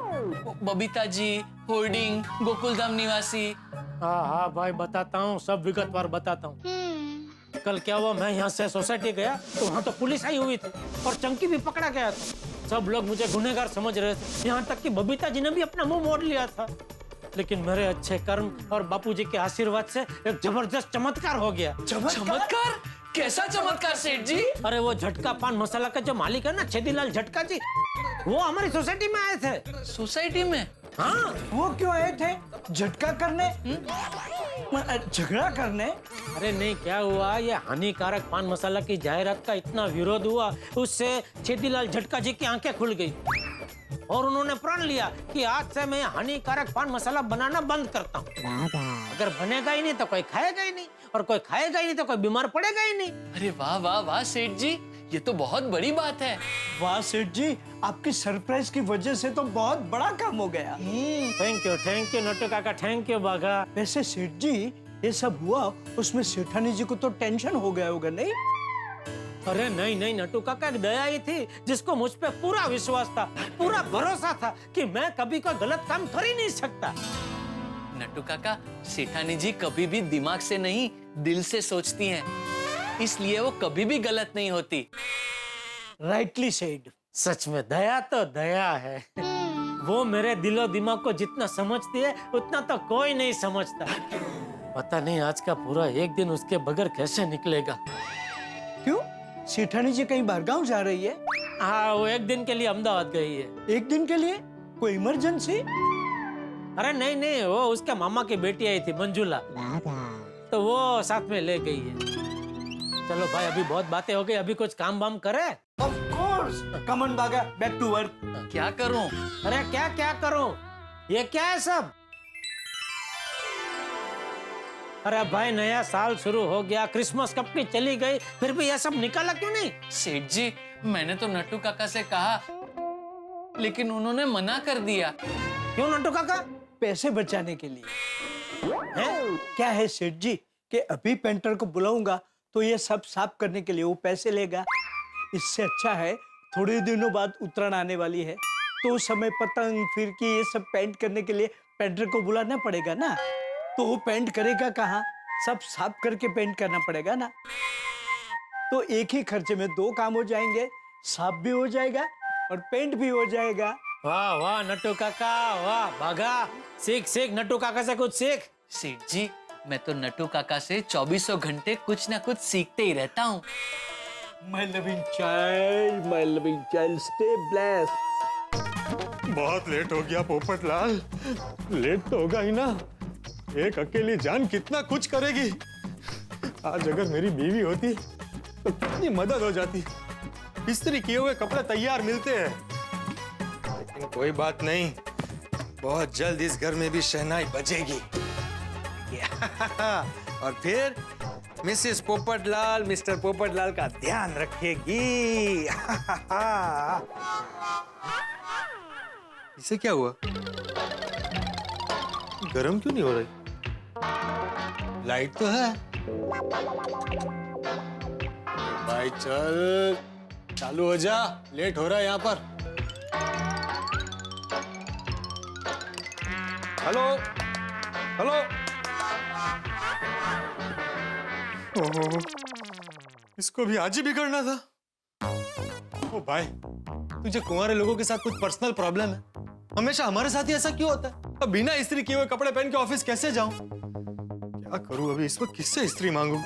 बबीता जी, होर्डिंग, गोकुलधाम निवासी। हाँ हाँ भाई बताता हूँ, सब विगतवार बताता हूँ। कल क्या हुआ, मैं यहाँ से सोसाइटी गया तो वहाँ तो पुलिस आई हुई थी और चंकी भी पकड़ा गया था। सब लोग मुझे गुनहगार समझ रहे थे, यहाँ तक कि बबीता जी ने भी अपना मुंह मोड़ लिया था। लेकिन मेरे अच्छे कर्म और बापूजी के आशीर्वाद से एक जबरदस्त चमत्कार हो गया। चमत्कार? कैसा चमत्कार सेठ जी? अरे वो झटका पान मसाला का जो मालिक है ना, छेदीलाल झटका जी, वो हमारी सोसाइटी में आए थे। सोसाइटी में? हाँ। वो क्यों आए थे? झटका करने? झगड़ा करने? अरे नहीं, क्या हुआ, ये हानिकारक पान मसाला की जाहिरात का इतना विरोध हुआ, उससे छेदीलाल झटका जी की आंखें खुल गई और उन्होंने प्रण लिया कि आज से मैं हानिकारक पान मसाला बनाना बंद करता हूँ। अगर बनेगा ही नहीं तो कोई खाएगा ही नहीं, और कोई खाएगा ही नहीं तो कोई बीमार पड़ेगा ही नहीं। अरे वाह वाह वाह सेठ जी, ये तो बहुत बड़ी बात है। वाह सेठ जी, आपकी सरप्राइज की वजह से तो बहुत बड़ा काम हो गया। थैंक यू नट्टू काका, थैंक यू बाघा। वैसे सेठ जी, ये सब हुआ उसमें सेठानी जी को तो टेंशन हो गया होगा नहीं? अरे नहीं नट्टू काका, एक दया ही थी जिसको मुझ पे पूरा विश्वास था, पूरा भरोसा था कि मैं कभी कोई गलत काम कर ही नहीं सकता। नट्टू काका, सेठानी जी कभी भी दिमाग से नहीं दिल से सोचती हैं, इसलिए वो कभी भी गलत नहीं होती। Rightly said. सच में दया तो दया है। वो मेरे दिलो दिमाग को जितना समझती है उतना तो कोई नहीं समझता। पता नहीं आज का पूरा एक दिन उसके बगैर कैसे निकलेगा। क्यों? सेठानी जी कहीं बाहर गाँव जा रही है? हाँ, वो एक दिन के लिए अहमदाबाद गई है। एक दिन के लिए? कोई इमरजेंसी? अरे नहीं, वो उसके मामा की बेटी आई थी मंजुला, तो वो साथ में ले गई है। चलो भाई, अभी बहुत बातें हो गई, अभी कुछ काम वाम करे। Of course, come on बागा, back to work। क्या करूं? अरे क्या करूं? ये क्या है सब? अरे भाई, नया साल शुरू हो गया, क्रिसमस कब की चली गई, फिर भी ये सब निकाला क्यों नहीं? सेठ जी, मैंने तो नट्टू काका से कहा, लेकिन उन्होंने मना कर दिया। क्यों नट्टू काका? पैसे बचाने के लिए। हैं? क्या है सेठ जी कि अभी पेंटर को बुलाऊंगा तो ये सब साफ करने के लिए वो पैसे लेगा। इससे अच्छा है थोड़े दिनों बाद उत्तरायण आने वाली है, तो उस समय पतंग फिरकी ये सब पेंट करने के लिए पेंटर को बुलाना पड़ेगा ना। तो वो पेंट करेगा कहाँ? सब साफ करके पेंट करना पड़ेगा ना। तो एक ही खर्चे में दो काम हो जाएंगे, साफ भी हो जाएगा और पेंट भी हो जाएगा। वाह वाह नट्टू काका, वाह भागा, सीख नट्टू काका से कुछ सीख। सेठ जी, मैं तो नट्टू काका से 2400 घंटे कुछ ना कुछ सीखते ही रहता हूँ। My loving child, stay blessed। बहुत लेट हो गया पोपटलाल। लेट तो होगा ही ना, एक अकेली जान कितना कुछ करेगी। आज अगर मेरी बीवी होती तो कितनी मदद हो जाती। इस्त्री किए हुए कपड़े तैयार मिलते हैं, लेकिन कोई बात नहीं, बहुत जल्द इस घर में भी शहनाई बजेगी। और फिर मिसेस पोपटलाल मिस्टर पोपटलाल का ध्यान रखेगी। इसे क्या हुआ? गरम क्यों नहीं हो रही? लाइट तो है। भाई चल, चालू हो जा, लेट हो रहा है यहाँ पर। Hello hello. ओहो, इसको भी आज ही बिगड़ना था। ओ भाई, तुझे कुंवारे लोगों के साथ कुछ पर्सनल प्रॉब्लम है? हमेशा हमारे साथ ही ऐसा क्यों होता है? अब बिना इस्त्री किए हुए कपड़े पहन के ऑफिस कैसे जाऊं? क्या करूं अभी? इस वक्त किससे इस्त्री मांगूं?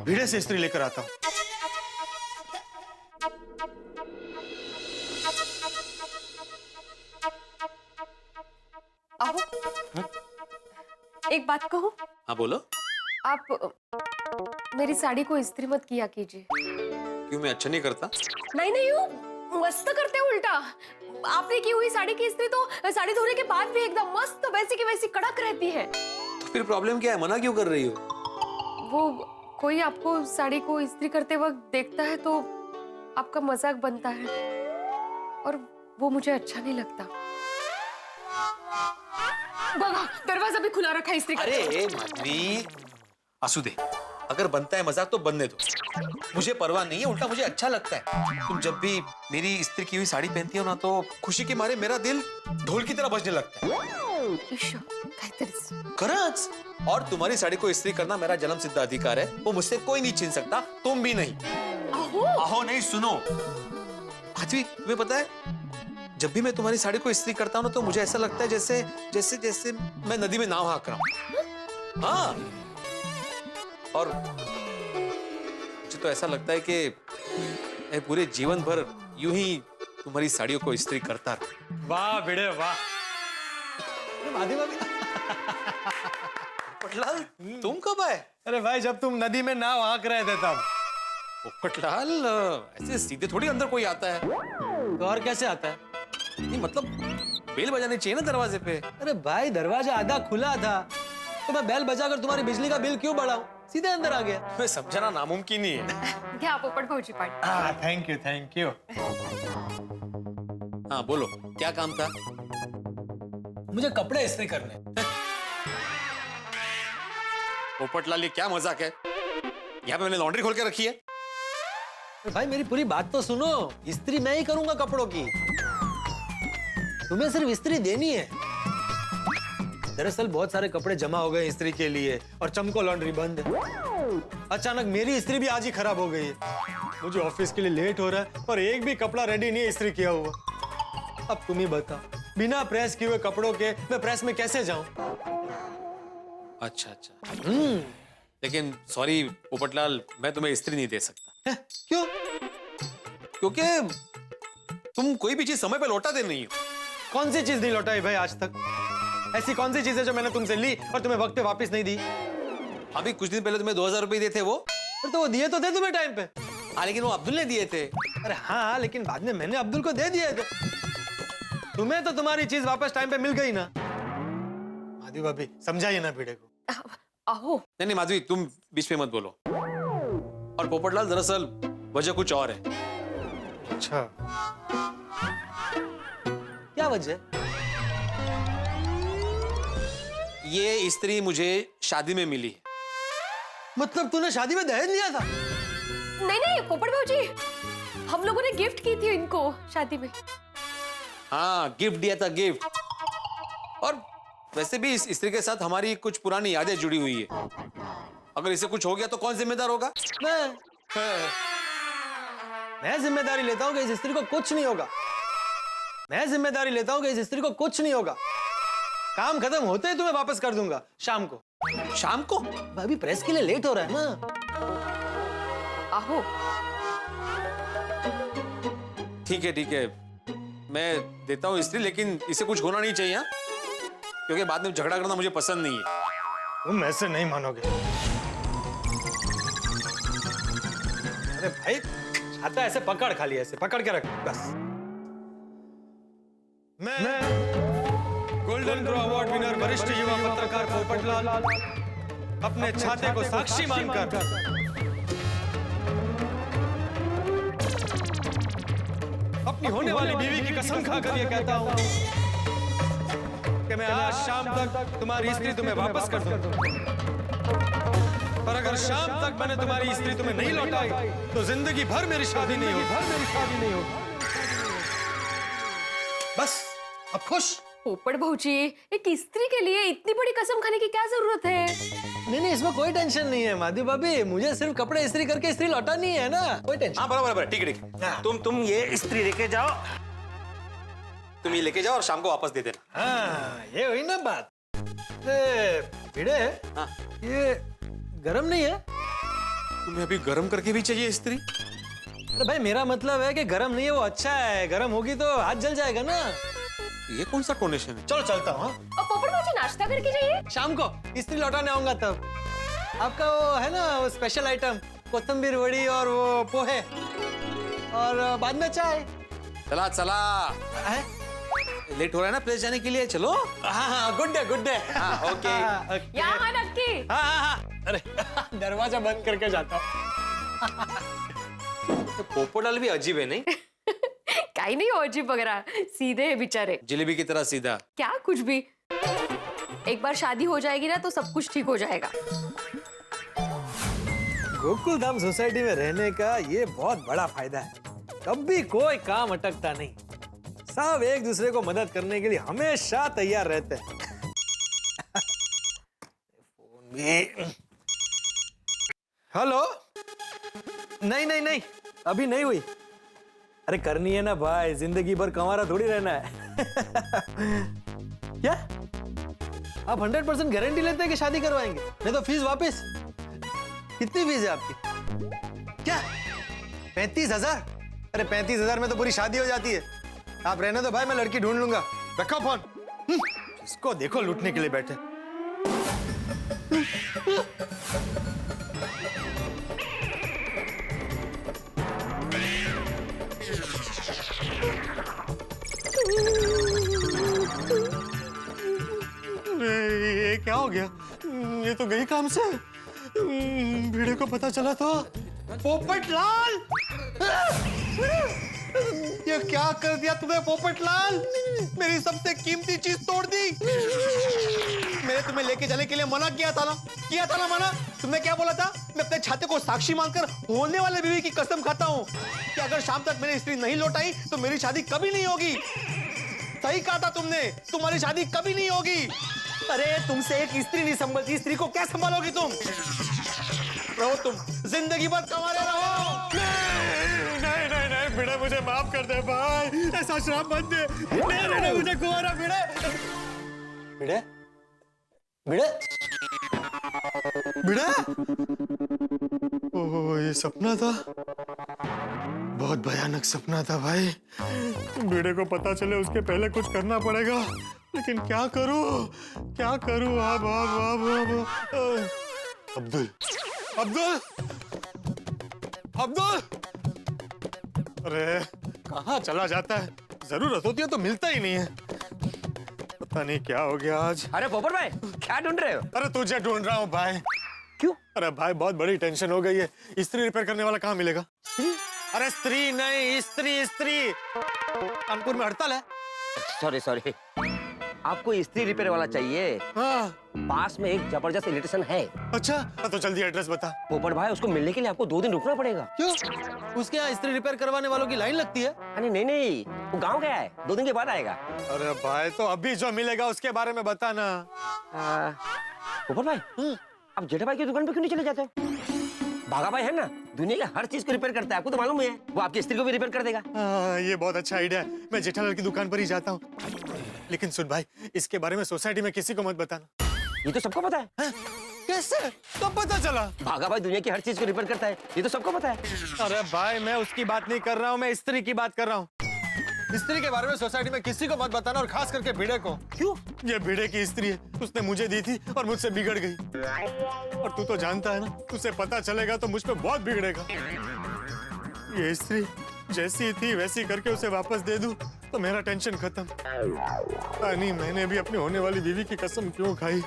भिड़े से इस्त्री लेकर आता हूं। एक बात कहूं? हाँ बोलो। आप मेरी साड़ी को इस्त्री मत किया कीजिए। क्यों, मैं अच्छा नहीं करता? नहीं, वो मस्त करते हो उल्टा। आपने की हुई साड़ी की इस्त्री तो साड़ी धोने के बाद भी एकदम मस्त वैसी की वैसी कड़क रहती है। तो फिर प्रॉब्लम क्या है? मना क्यों कर रही हो? वो कोई आपको साड़ी को इस्त्री करते वक्त देखता है तो आपका मजाक बनता है, और वो मुझे अच्छा नहीं लगता। बाबा, दरवाजा भी खुला रखा है इस्त्री करते वक्त। अरे माधवी, आंसू दे। अगर बनता है मजाक तो बनने दो, मुझे परवाह नहीं है, उल्टा मुझे अच्छा लगता है। तुम जब भी मेरी इस्त्री की हुई साड़ी पहनती हो ना, तो खुशी के मारे मेरा दिल ढोल की तरह बजने लगता है। खरच। और तुम्हारी साड़ी को इस्त्री करना मेरा जन्म सिद्ध अधिकार है, वो मुझसे कोई नहीं छीन सकता, तुम भी नहीं। आहो नहीं, सुनो माधवी, तुम्हें पता है जब भी मैं तुम्हारी साड़ी को इस्त्री करता हूँ ना तो मुझे ऐसा लगता है जैसे जैसे जैसे मैं नदी में नाव हाँक रहा हूँ। हाँ, और मुझे तो ऐसा लगता है कि मैं पूरे जीवन भर यूं ही तुम्हारी साड़ियों को इस्त्री करता रहूं। वाह भिड़े वाह। पोपटलाल, तुम कब आए? अरे भाई जब तुम नदी में नाव हाँक रहे थे तब। पोपटलाल, ऐसे सीधे थोड़ी अंदर कोई आता है। तो और कैसे आता है? नहीं मतलब बेल बजानी चाहिए ना दरवाजे पे। अरे भाई दरवाजा आधा खुला था तो मैं बेल बजाकर तुम्हारी बिजली का बिल क्यों बढ़ाऊं? सीधे अंदर आ गया। मैं समझना नामुमकिन ही है। क्या पोपट भाजी पार्टी। Thank you. हाँ बोलो, क्या काम था? मुझे कपड़े इस्त्री करने। पोपटलाल, ये क्या मजाक है? यहाँ पे मैंने लॉन्ड्री खोल के रखी है। भाई मेरी पूरी बात तो सुनो। इस्त्री मैं ही करूंगा कपड़ों की, तुम्हें सिर्फ इस्त्री देनी है। दरअसल बहुत सारे कपड़े जमा हो गए इस्त्री के लिए और चमको लॉन्ड्री बंद है। अचानक मेरी इस्त्री भी आज ही खराब हो गई है। मुझे ऑफिस के लिए लेट हो रहा है और एक भी कपड़ा रेडी नहीं है इस्त्री किया हुआ। अब तुम ही बताओ, बिना प्रेस किए हुए कपड़ों के मैं प्रेस में कैसे जाऊं? अच्छा। लेकिन सॉरी पोपटलाल, मैं तुम्हें इस्त्री नहीं दे सकता। क्यों? क्योंकि तुम कोई भी चीज समय पे लौटाते नहीं हो। कौन सी चीज नहीं लौटाई भाई आज तक? ऐसी कौन सी चीज है जो मैंने तुमसे ली और तुम्हें वक्त पे वापस नहीं दी? अभी कुछ दिन पहले तुम्हें 2000 रुपए दिए थे वो। तो वो दिए तो थे तुम्हें टाइम पे। हाँ, लेकिन वो अब्दुल ने दिए थे। अरे हाँ, लेकिन बाद में मैंने अब्दुल को दे दिए थे। तुम्हें तो तुम्हारी चीज वापस टाइम पे मिल गई ना। माधवी भाभी समझाइए ना भिड़े को। आहो। नहीं माधवी, तुम बीच में मत बोलो। और पोपटलाल, दरअसल वजह कुछ और है। अच्छा, क्या वजह? ये इस्त्री मुझे शादी में मिली है। मतलब तूने शादी में दहेज लिया था? नहीं पोपट भाजी, हम लोगों ने गिफ्ट की थी इनको शादी में। हाँ, गिफ्ट दिया था, गिफ्ट। और वैसे भी इस इस्त्री के साथ हमारी कुछ पुरानी यादें जुड़ी हुई है। अगर इसे कुछ हो गया तो कौन जिम्मेदार होगा? मैं जिम्मेदारी लेता हूँ कि इस इस्त्री को कुछ नहीं होगा। मैं जिम्मेदारी लेता हूँ कि इस इस्त्री को कुछ नहीं होगा। काम खत्म होते ही तुम्हें वापस कर दूंगा शाम को। शाम को? अभी प्रेस के लिए लेट हो रहा है ना। आहो। ठीक है, मैं देता हूँ इस्त्री, लेकिन इसे कुछ होना नहीं चाहिए। हाँ? क्योंकि बाद में झगड़ा करना मुझे पसंद नहीं है। तुम ऐसे नहीं मानोगे। अरे भाई, छाता ऐसे पकड़, खाली ऐसे पकड़ के रख बस। मैं गोल्डन ग्रो अवार्ड विनर वरिष्ठ युवा पत्रकार पोपटलाल अपने छाते को साक्षी मानकर अपनी होने वाली बीवी की कसम खाकर ये कहता हूं कि मैं आज शाम तक तुम्हारी स्त्री तुम्हें वापस कर दूंगा। पर अगर शाम तक मैंने तुम्हारी स्त्री तुम्हें नहीं लौटाई तो जिंदगी भर मेरी शादी नहीं होगी। बस अब खुश? पोपट भाजी, एक स्त्री के लिए इतनी बड़ी कसम खाने की क्या जरूरत है? नहीं, इसमें कोई टेंशन नहीं है माधवी भाभी। मुझे सिर्फ कपड़े इस्त्री करके इस्त्री लौटानी है ना, कोई टेंशन। हाँ बराबर, ठीक है। तुम ये इस्त्री लेके जाओ। तुम ये लेके जाओ और शाम को वापस दे देना। हाँ, ये हुई ना बात। भिड़े, हाँ। ये गरम नहीं है? तुम्हें अभी गरम करके भी चाहिए इस्त्री? अरे भाई, मेरा मतलब है कि गरम नहीं है वो अच्छा है। गरम होगी तो हाथ जल जाएगा ना। ये कौन सा टोनेशन है? चलो चलता हूँ। और पोपट भाजी, नाश्ता करके जाइए। शाम को इस्त्री लौटाने आऊंगा तब। आपका वो है ना वो स्पेशल आइटम, कोथिंबीर वड़ी और वो पोहे, और बाद में चाय। चला लेट हो रहा है ना प्लेस जाने के लिए। चलो। हाँ, गुड डे। हाँ, ओके। यहाँ नक्की। हाँ। अरे दरवाजा बंद करके जाता हूँ। तो पोपटलाल भी अजीब है नहीं? काई नहीं हो अजीब वगैरह, सीधे है बेचारे। जलेबी की तरह सीधा। क्या कुछ भी। एक बार शादी हो जाएगी ना तो सब कुछ ठीक हो जाएगा। गोकुल धाम सोसाइटी में रहने का ये बहुत बड़ा फायदा है। कभी कोई काम अटकता नहीं। सब एक दूसरे को मदद करने के लिए हमेशा तैयार रहते हैं। फोन भी। हेलो। नहीं, अभी नहीं हुई। अरे करनी है ना भाई, जिंदगी भर कंवारा थोड़ी रहना है। क्या आप 100% गारंटी लेते हैं कि शादी करवाएंगे? नहीं तो फीस वापस। कितनी फीस है आपकी? क्या 35,000? अरे 35,000 में तो पूरी शादी हो जाती है। आप रहने दो भाई, मैं लड़की ढूंढ लूंगा। रखो फोन। इसको देखो लूटने के लिए बैठे। ये क्या हो गया? ये तो गई काम से। भिड़े को पता चला तो पोपटलाल, ये क्या कर दिया तुमने पोपटलाल? मेरी सबसे कीमती चीज तोड़ दी। मैंने तुम्हें लेके जाने के लिए मना किया था ना मना? तुमने क्या बोला था? मैं अपने छाते को साक्षी मानकर होने वाले बीवी की कसम खाता हूँ कि अगर शाम तक मेरी स्त्री नहीं लौटाई तो मेरी शादी कभी नहीं होगी। सही कहा था तुमने, तुम्हारी शादी कभी नहीं होगी। अरे तुमसे एक स्त्री नहीं संभलती, स्त्री को क्या संभालोगी तुम? रहो तुम जिंदगी भर कंवारे रहो। नहीं, भिड़े मुझे माफ कर दे भाई, ऐसा श्राप मत दे। नहीं, मुझे कुंवारा भिड़े। ओह, ये सपना था, बहुत भयानक सपना था भाई। भिड़े को पता चले उसके पहले कुछ करना पड़ेगा, लेकिन क्या करूं? अब अब्दुल, अरे कहाँ चला जाता है? जरूरत होती है तो मिलता ही नहीं है। पता नहीं क्या हो गया आज। अरे पोपट भाई, क्या ढूंढ रहे हो? अरे तुझे ढूंढ रहा हूँ भाई। क्यों? अरे भाई बहुत बड़ी टेंशन हो गई है। स्त्री रिपेयर करने वाला कहाँ मिलेगा? अरे स्त्री नहीं, स्त्री। कानपुर में हड़ताल है। सॉरी, आपको स्त्री रिपेयर वाला चाहिए? हाँ। पास में एक जबरदस्त इलेक्ट्रिशियन है। अच्छा, तो जल्दी एड्रेस बता। पोपट भाई, उसको मिलने के लिए आपको 2 दिन रुकना पड़ेगा। क्यों? उसके यहाँ स्त्री रिपेयर करवाने वालों की लाइन लगती है? अरे नहीं, वो गांव गया है, 2 दिन के बाद आएगा। अरे भाई, तो अभी जो मिलेगा उसके बारे में बता ना। पोपट भाई, आप जेठा भाई की दुकान पे क्यों नहीं चले जाते? भागा भाई है ना, दुनिया के हर चीज को रिपेयर करता है, आपको तो मालूम है। वो आपकी स्त्री को भी रिपेयर कर देगा। ये बहुत अच्छा आइडिया है। मैं जेठालाल की दुकान पर ही जाता हूँ। लेकिन सुन भाई, इसके बारे में सोसाइटी में किसी को मत बताना। ये तो सबको पता है। कैसे? कब पता चला? भागा भाई दुनिया की हर चीज को रिपेयर करता है, ये तो सबको पता है। अरे भाई, मैं उसकी बात नहीं कर रहा हूँ, मैं स्त्री की बात कर रहा हूँ। स्त्री के बारे में सोसाइटी में किसी को मत बताना, और खास करके भिड़े को। क्यों? ये भिड़े की स्त्री है, उसने मुझे दी थी और मुझसे बिगड़ गई। और तू तो जानता है ना, उसे पता चलेगा तो मुझ पे बहुत बिगड़ेगा। ये स्त्री जैसी थी वैसी करके उसे वापस दे दूं तो मेरा टेंशन खत्म। नहीं, मैंने भी अपनी होने वाली बीवी की कसम क्यों खाई?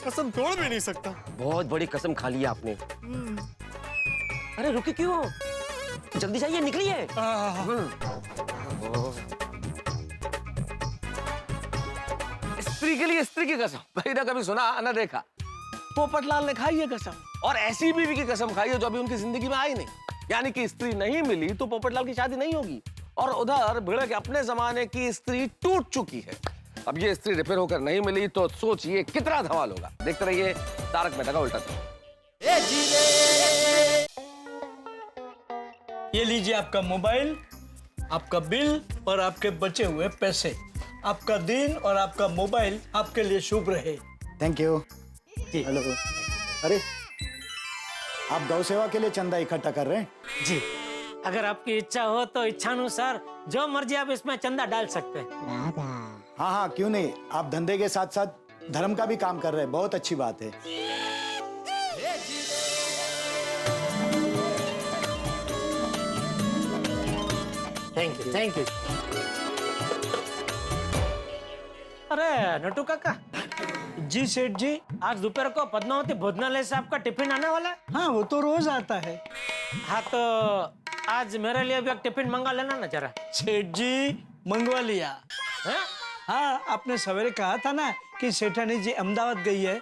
कसम तोड़ भी नहीं सकता। बहुत बड़ी कसम खा ली आपने। अरे रुके क्यों? जल्दी जाइए, निकलिए। स्त्री के लिए स्त्री की कसम भाई, ना कभी सुना ना देखा। पोपटलाल ने खाई है कसम, और ऐसी बीवी की कसम खाई है जो अभी उनकी जिंदगी में आई नहीं। यानी कि स्त्री नहीं मिली तो पोपटलाल की शादी नहीं होगी, और उधर भिड़े के अपने जमाने की स्त्री टूट चुकी है। अब ये स्त्री रिपेयर होकर नहीं मिली तो सोचिए कितना धमाल होगा। देखते रहिए तारक मेहता का उल्टा चश्मा। ये लीजिए आपका मोबाइल, आपका बिल और आपके बचे हुए पैसे। आपका दिन और आपका मोबाइल आपके लिए शुभ रहे। Thank you. हेलो। अरे, आप गौ सेवा के लिए चंदा इकट्ठा कर रहे हैं? जी, अगर आपकी इच्छा हो तो इच्छानुसार जो मर्जी आप इसमें चंदा डाल सकते हैं। हाँ, क्यों नहीं। आप धंधे के साथ साथ धर्म का भी काम कर रहे हैं, बहुत अच्छी बात है। Thank you. अरे नटू काका। जी सेठ जी। आज दोपहर को पद्मावती भोजनालय से आपका टिफिन आने वाला है? हाँ, वो तो रोज आता है। हाँ, तो आज मेरे लिए भी एक टिफिन मंगा लेना ना जरा। सेठ जी, मंगवा लिया। है? हाँ, आपने सवेरे कहा था ना कि सेठानी जी अहमदाबाद गई है,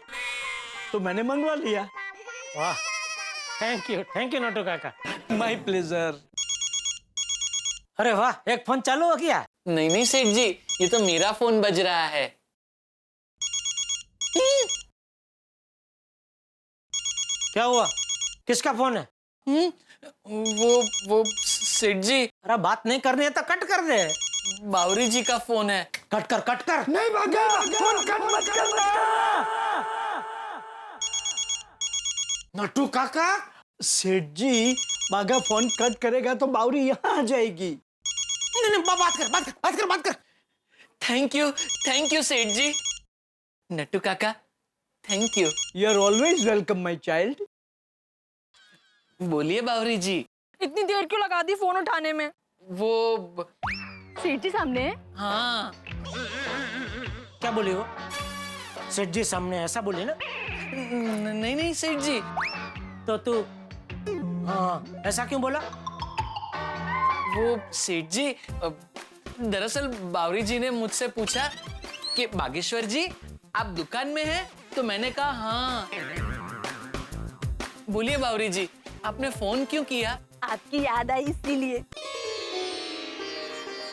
तो मैंने मंगवा लिया। वाह, थैंक यू नटू काका। My pleasure. अरे वाह, एक फोन चालू हो गया? नहीं सेठ जी, ये तो मेरा फोन बज रहा है। क्या हुआ? किसका फोन है? वो सेठ जी, अरे बात नहीं करनी है तो कट कर दे। बावरी जी का फोन है। कट कर। नहीं भागा, फोन कट मत करना। नट्टू काका, सेठ जी, बागा फोन कट करेगा तो बावरी यहाँ आ जाएगी। नहीं बात कर। थैंक यू सेठ जी। नट्टू काका, thank you. You are always welcome my child. बोलिए बावरी जी। इतनी देर क्यों लगा दी फोन उठाने में? वो सेठ जी सामने है? हाँ। क्या बोली वो? सेठ जी सामने ऐसा बोली ना? नहीं सेठ जी। तो तू हाँ ऐसा क्यों बोला? वो सेठ जी, दरअसल बावरी जी ने मुझसे पूछा कि बागेश्वर जी आप दुकान में हैं, तो मैंने कहा हाँ। बोलिए बावरी जी, आपने फोन क्यों किया? आपकी याद आई इसीलिए।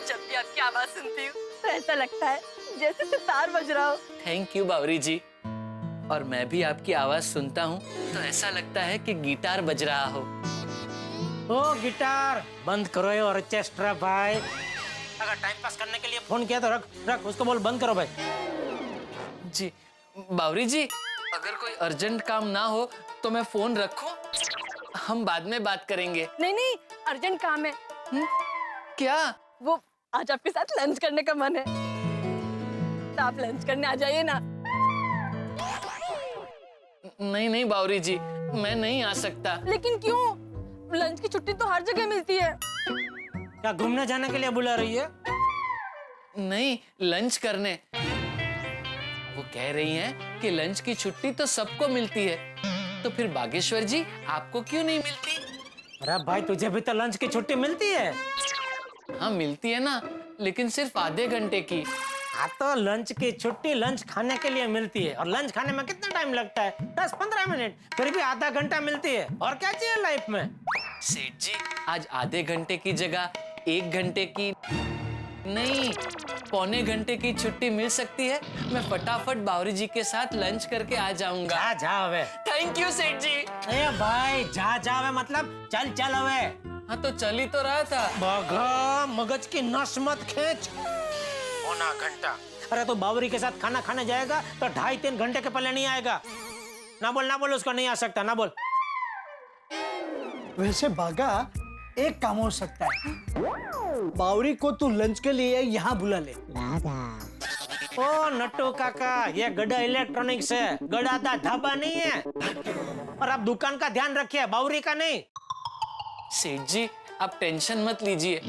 जब भी आपकी आवाज सुनती हूँ तो ऐसा लगता है जैसे सितार बज रहा हो। थैंक यू बावरी जी। और मैं भी आपकी आवाज सुनता हूँ तो ऐसा लगता है कि गिटार बज रहा हो। ओ गिटार बंद करो ये ऑर्केस्ट्रा भाई। अगर टाइम पास करने के लिए फोन किया तो रख उसको बोल बंद करो भाई। जी बावरी जी, अगर कोई अर्जेंट काम ना हो तो मैं फोन रखूं? हम बाद में बात करेंगे। नहीं अर्जेंट काम है। क्या? वो आज आपके साथ लंच करने का मन है, तो आप लंच करने आ जाइए ना। नहीं बावरी जी, मैं नहीं आ सकता। लेकिन क्यों? लंच की छुट्टी तो हर जगह मिलती है। क्या घूमने जाने के लिए बुला रही है? नहीं, लंच करने। वो कह रही हैं कि लंच की छुट्टी तो सबको मिलती है, तो फिर बागेश्वर जी आपको क्यों नहीं मिलती? अरे भाई तुझे भी तो लंच की छुट्टी मिलती है। हाँ मिलती है ना, लेकिन सिर्फ आधे घंटे की। हाँ तो लंच की छुट्टी लंच खाने के लिए मिलती है, और लंच खाने में कितना टाइम लगता है? 10-15 मिनट, फिर भी आधा घंटा मिलती है। और क्या चाहिए लाइफ में? सेठ जी, आज आधे घंटे की जगह 1 घंटे की नहीं, पौने घंटे की छुट्टी मिल सकती है। मैं फटाफट बावरी जी के साथ लंच करके आ जाऊंगा। जा वे। थैंक यू सेठ जी। अरे भाई जा वे मतलब चल वे। हाँ तो चल ही तो रहा था। बगा मगज की नस मत खींच। पौना घंटा। अरे तो बावरी के साथ खाना खाने जाएगा तो 2.5-3 घंटे के पहले नहीं आएगा। ना बोल उसको नहीं आ सकता, ना बोल। वैसे बागा एक काम हो सकता है, बावरी को तू लंच के लिए यहाँ बुला ले। ओ नट्टू काका, ये गड़ा इलेक्ट्रॉनिक्स है, गड़ा ढाबा नहीं है। और आप दुकान का ध्यान रखिए, बावरी का नहीं। सेठ जी आप टेंशन मत लीजिए,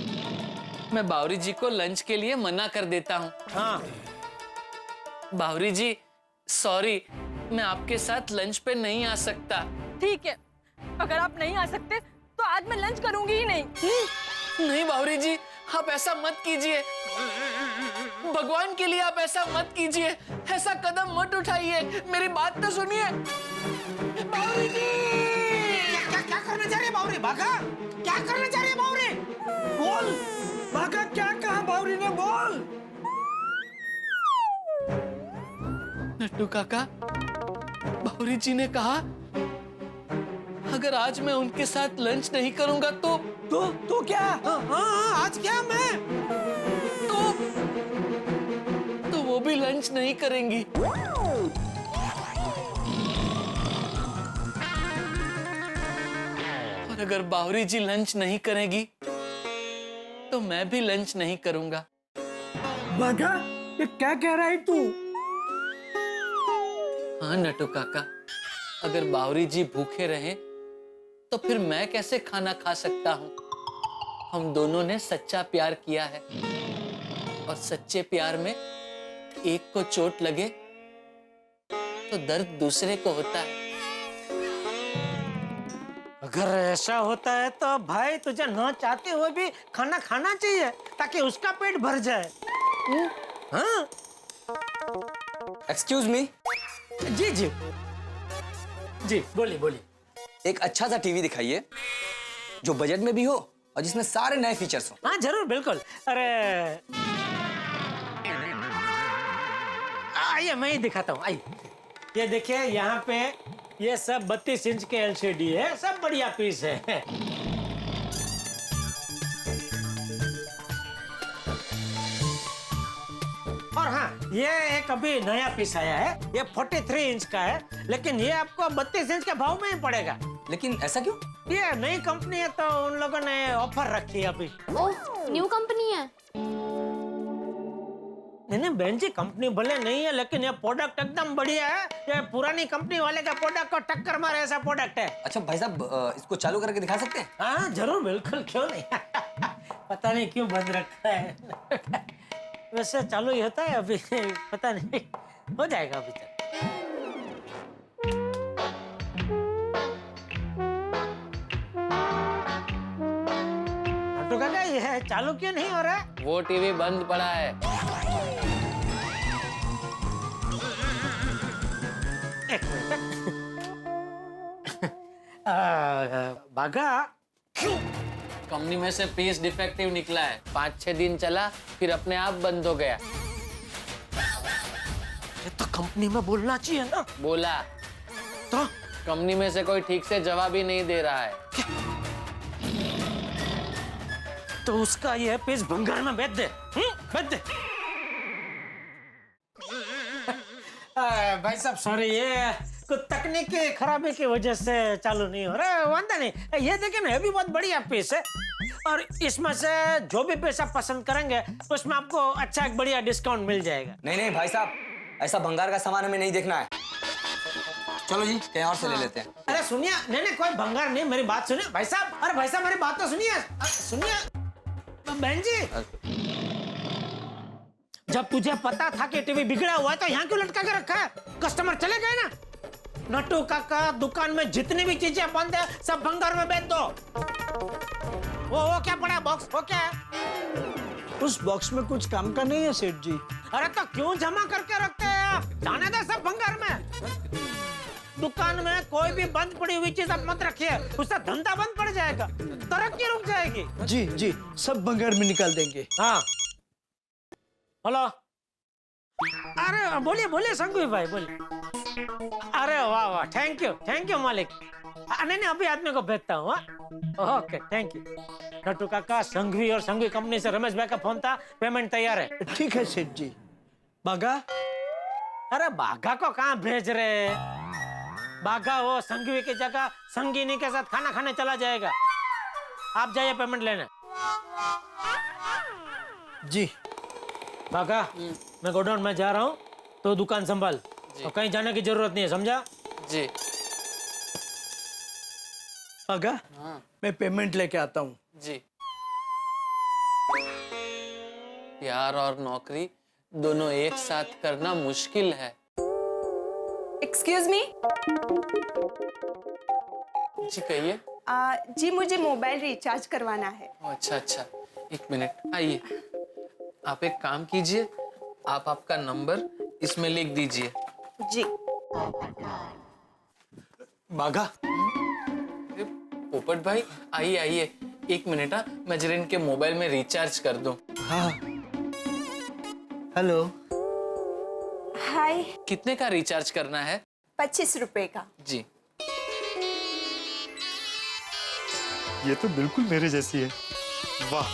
मैं बावरी जी को लंच के लिए मना कर देता हूँ। हाँ बावरी जी सॉरी, मैं आपके साथ लंच पे नहीं आ सकता। ठीक है, अगर आप नहीं आ सकते तो आज मैं लंच करूंगी ही नहीं। नहीं बावरी जी, आप ऐसा मत कीजिए, भगवान के लिए आप ऐसा मत कीजिए, ऐसा कदम मत उठाइए, मेरी बात तो सुनिए। बावरी जी! क्या करने जा रही है बावरी? भागा, क्या करने जा रही है बावरी? बोल भागा, क्या कहा बावरी ने? बोल। नट्टू काका, बावरी जी ने कहा अगर आज मैं उनके साथ लंच नहीं करूंगा तो क्या? हाँ आज क्या मैं? तो वो भी लंच नहीं करेंगी। और अगर बावरी जी लंच नहीं करेगी तो मैं भी लंच नहीं करूंगा। बागा, ये क्या कह रहा है तू? हाँ नट्टू काका, अगर बावरी जी भूखे रहे तो फिर मैं कैसे खाना खा सकता हूँ? हम दोनों ने सच्चा प्यार किया है, और सच्चे प्यार में एक को चोट लगे तो दर्द दूसरे को होता है। अगर ऐसा होता है तो भाई तुझे न चाहते हुए भी खाना खाना चाहिए, ताकि उसका पेट भर जाए। हाँ? Excuse me. जी बोलिए। एक अच्छा सा टीवी दिखाइए जो बजट में भी हो और जिसमें सारे नए फीचर्स हो। हाँ जरूर, बिल्कुल। अरे आइए मैं ही दिखाता हूँ, आइए। ये देखिए, यहाँ पे ये सब 32 इंच के LCD है, सब बढ़िया पीस है। और हाँ, ये एक अभी नया पीस आया है, ये 43 इंच का है, लेकिन ये आपको 32 इंच के भाव में ही पड़ेगा। लेकिन ऐसा क्यों? ये नई कंपनी है तो उन लोगों ने ऑफर रखी है अभी। ओह, न्यू कंपनी है? नहीं बहन जी, कंपनी भले नहीं है लेकिन ये प्रोडक्ट एकदम बढ़िया है। ये पुरानी कंपनी वाले का प्रोडक्ट को टक्कर मारे ऐसा प्रोडक्ट है। अच्छा भाई साहब, इसको चालू करके दिखा सकते हैं? हाँ जरूर, बिल्कुल, क्यों नहीं। पता नहीं क्यों बंद रखा है। वैसे चालू ही होता है अभी, पता नहीं, हो जाएगा अभी तक। तो काका, ये चालू क्यों नहीं हो रहा है? वो टीवी बंद पड़ा है। एक मिनट। बागा, कंपनी में से पीस डिफेक्टिव निकला है, 5-6 दिन चला, फिर अपने आप बंद हो गया। ये तो कंपनी में बोलना चाहिए ना। बोला तो कंपनी में से कोई ठीक से जवाब ही नहीं दे रहा है। तो उसका ये पीस भंगार में बेच दे, बेच दे। भाई साहब सॉरी, ये कुछ तकनीकी खराबी की वजह से चालू नहीं हो रहा है। वांदा नहीं, ये देखिए ना, ये भी बहुत बढ़िया पीस है और इसमें से जो भी पीस आप पसंद करेंगे उसमें आपको अच्छा एक बढ़िया डिस्काउंट मिल जाएगा। नहीं भाई साहब, ऐसा भंगार का सामान हमें नहीं देखना है। चलो जी, कहीं और से ले लेते हैं। अरे सुनिए, नहीं कोई भंगार नहीं, मेरी बात सुनिए भाई साहब। अरे भाई साहब, मेरी बात तो सुनिए, सुनिए बहन जी। जब तुझे पता था कि टीवी बिगड़ा हुआ है तो यहाँ क्यों लटका के रखा है? कस्टमर चले गए ना। नट्टू काका, दुकान में जितनी भी चीजें बंद है सब भंगार में बेच दो। वो क्या पड़ा है बॉक्स? वो क्या है? उस बॉक्स में कुछ काम का नहीं है सेठ जी। अरे तो क्यों जमा करके रखते हैं आप? जाने दे सब भंगार में। दुकान में कोई भी बंद पड़ी हुई चीज आप मत रखिए, उससे धंधा बंद पड़ जाएगा, तरक्की रुक जाएगी। जी जी, सब भंगार में निकाल देंगे। हाँ हेलो, अरे बोलिए बोलिए संघवी भाई, बोलिए। अरे वाह वाह, थैंक यू मालिक। नहीं अभी आदमी को भेजता हूँ। Okay, thank you. नट्टू काका, संघवी और संघवी कंपनी से रमेश भाई का फोन था, पेमेंट तैयार है। ठीक है सेठ जी। बागा? अरे बागा को कहाँ भेज रहे? बागा वो संघवी की जगह संगीनी के साथ खाना खाने चला जाएगा। आप जाइए पेमेंट लेने। जी बागा, मैं गोडाउन में जा रहा हूँ तो दुकान संभाल, तो कहीं जाने की जरूरत नहीं है, समझा? जी। बागा, मैं पेमेंट लेके आता हूँ। जी। प्यार और नौकरी दोनों एक साथ करना मुश्किल है। Excuse me. जी कहिए। जी मुझे मोबाइल रिचार्ज करवाना है। अच्छा, एक मिनट, आइए। आप एक काम कीजिए, आप आपका नंबर इसमें लिख दीजिए। जी। बागा? पोपट भाई, आइए, एक मिनट। मैं जरा इनके मोबाइल में रिचार्ज कर दूं। हाँ। हेलो। हाय। कितने का रिचार्ज करना है? 25 रुपए का। जी। ये तो बिल्कुल मेरे जैसी है। वाह।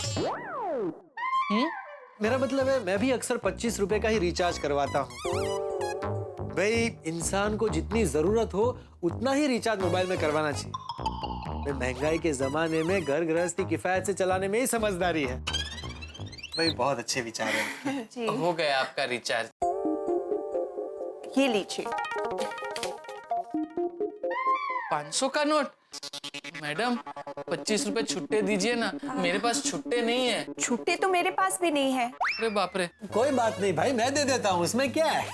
मेरा मतलब है, मैं भी अक्सर 25 रुपए का ही रिचार्ज करवाता हूँ। भाई, इंसान को जितनी जरूरत हो उतना ही रिचार्ज मोबाइल में करवाना चाहिए। महंगाई के जमाने में घर गृहस्थी किफायत से चलाने में ही समझदारी है। भाई बहुत अच्छे विचार हैं। जी। हो गया आपका रिचार्ज। ये लीजिए। 500 का नोट? मैडम 25 रुपए छुट्टे दीजिए ना, मेरे पास छुट्टे नहीं है। छुट्टे तो मेरे पास भी नहीं है। अरे बाप रे। कोई बात नहीं भाई, मैं दे देता हूँ, उसमें क्या है।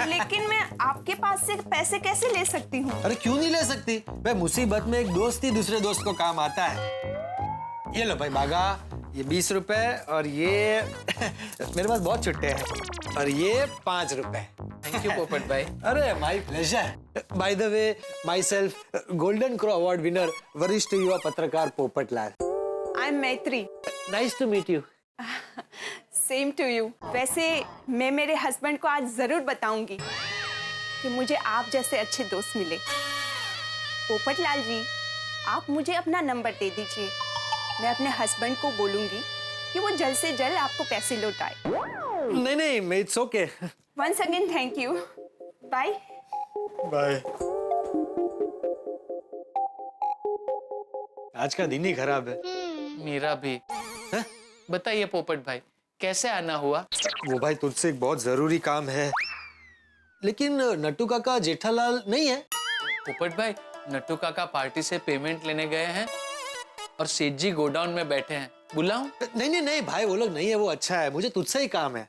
लेकिन मैं आपके पास से पैसे कैसे ले सकती हूँ? अरे क्यों नहीं ले सकती? भाई मुसीबत में एक दोस्त ही दूसरे दोस्त को काम आता है। ये लो भाई बागा, ये 20 रुपए और ये मेरे पास बहुत छुट्टे हैं, और ये 5 रुपए। थैंक यू पोपट भाई। अरे my pleasure. By the way, myself golden crow award winner वरिष्ठ युवा पत्रकार Popat Lal. I am Maitri. Nice to meet you. Same to you. वैसे मैं मेरे हस्बैंड को आज जरूर बताऊंगी कि मुझे आप जैसे अच्छे दोस्त मिले। पोपट लाल जी, आप मुझे अपना नंबर दे दीजिए, मैं अपने हस्बैंड को बोलूंगी कि वो जल्द से जल्द आपको पैसे लौटाए। नहीं नहीं, it's okay. Once again thank you. Bye. Bye. आज का दिन ही खराब है। मेरा भी। बताइए पोपट भाई, कैसे आना हुआ? वो भाई तुझसे एक बहुत जरूरी काम है, लेकिन नट्टू काका जेठालाल नहीं है। पोपट भाई, नट्टू काका पार्टी से पेमेंट लेने गए हैं और सेठ जी गोडाउन में बैठे हैं। बुलाऊं? नहीं नहीं नहीं भाई, वो लोग नहीं है, वो अच्छा है। मुझे तुझसे ही काम है।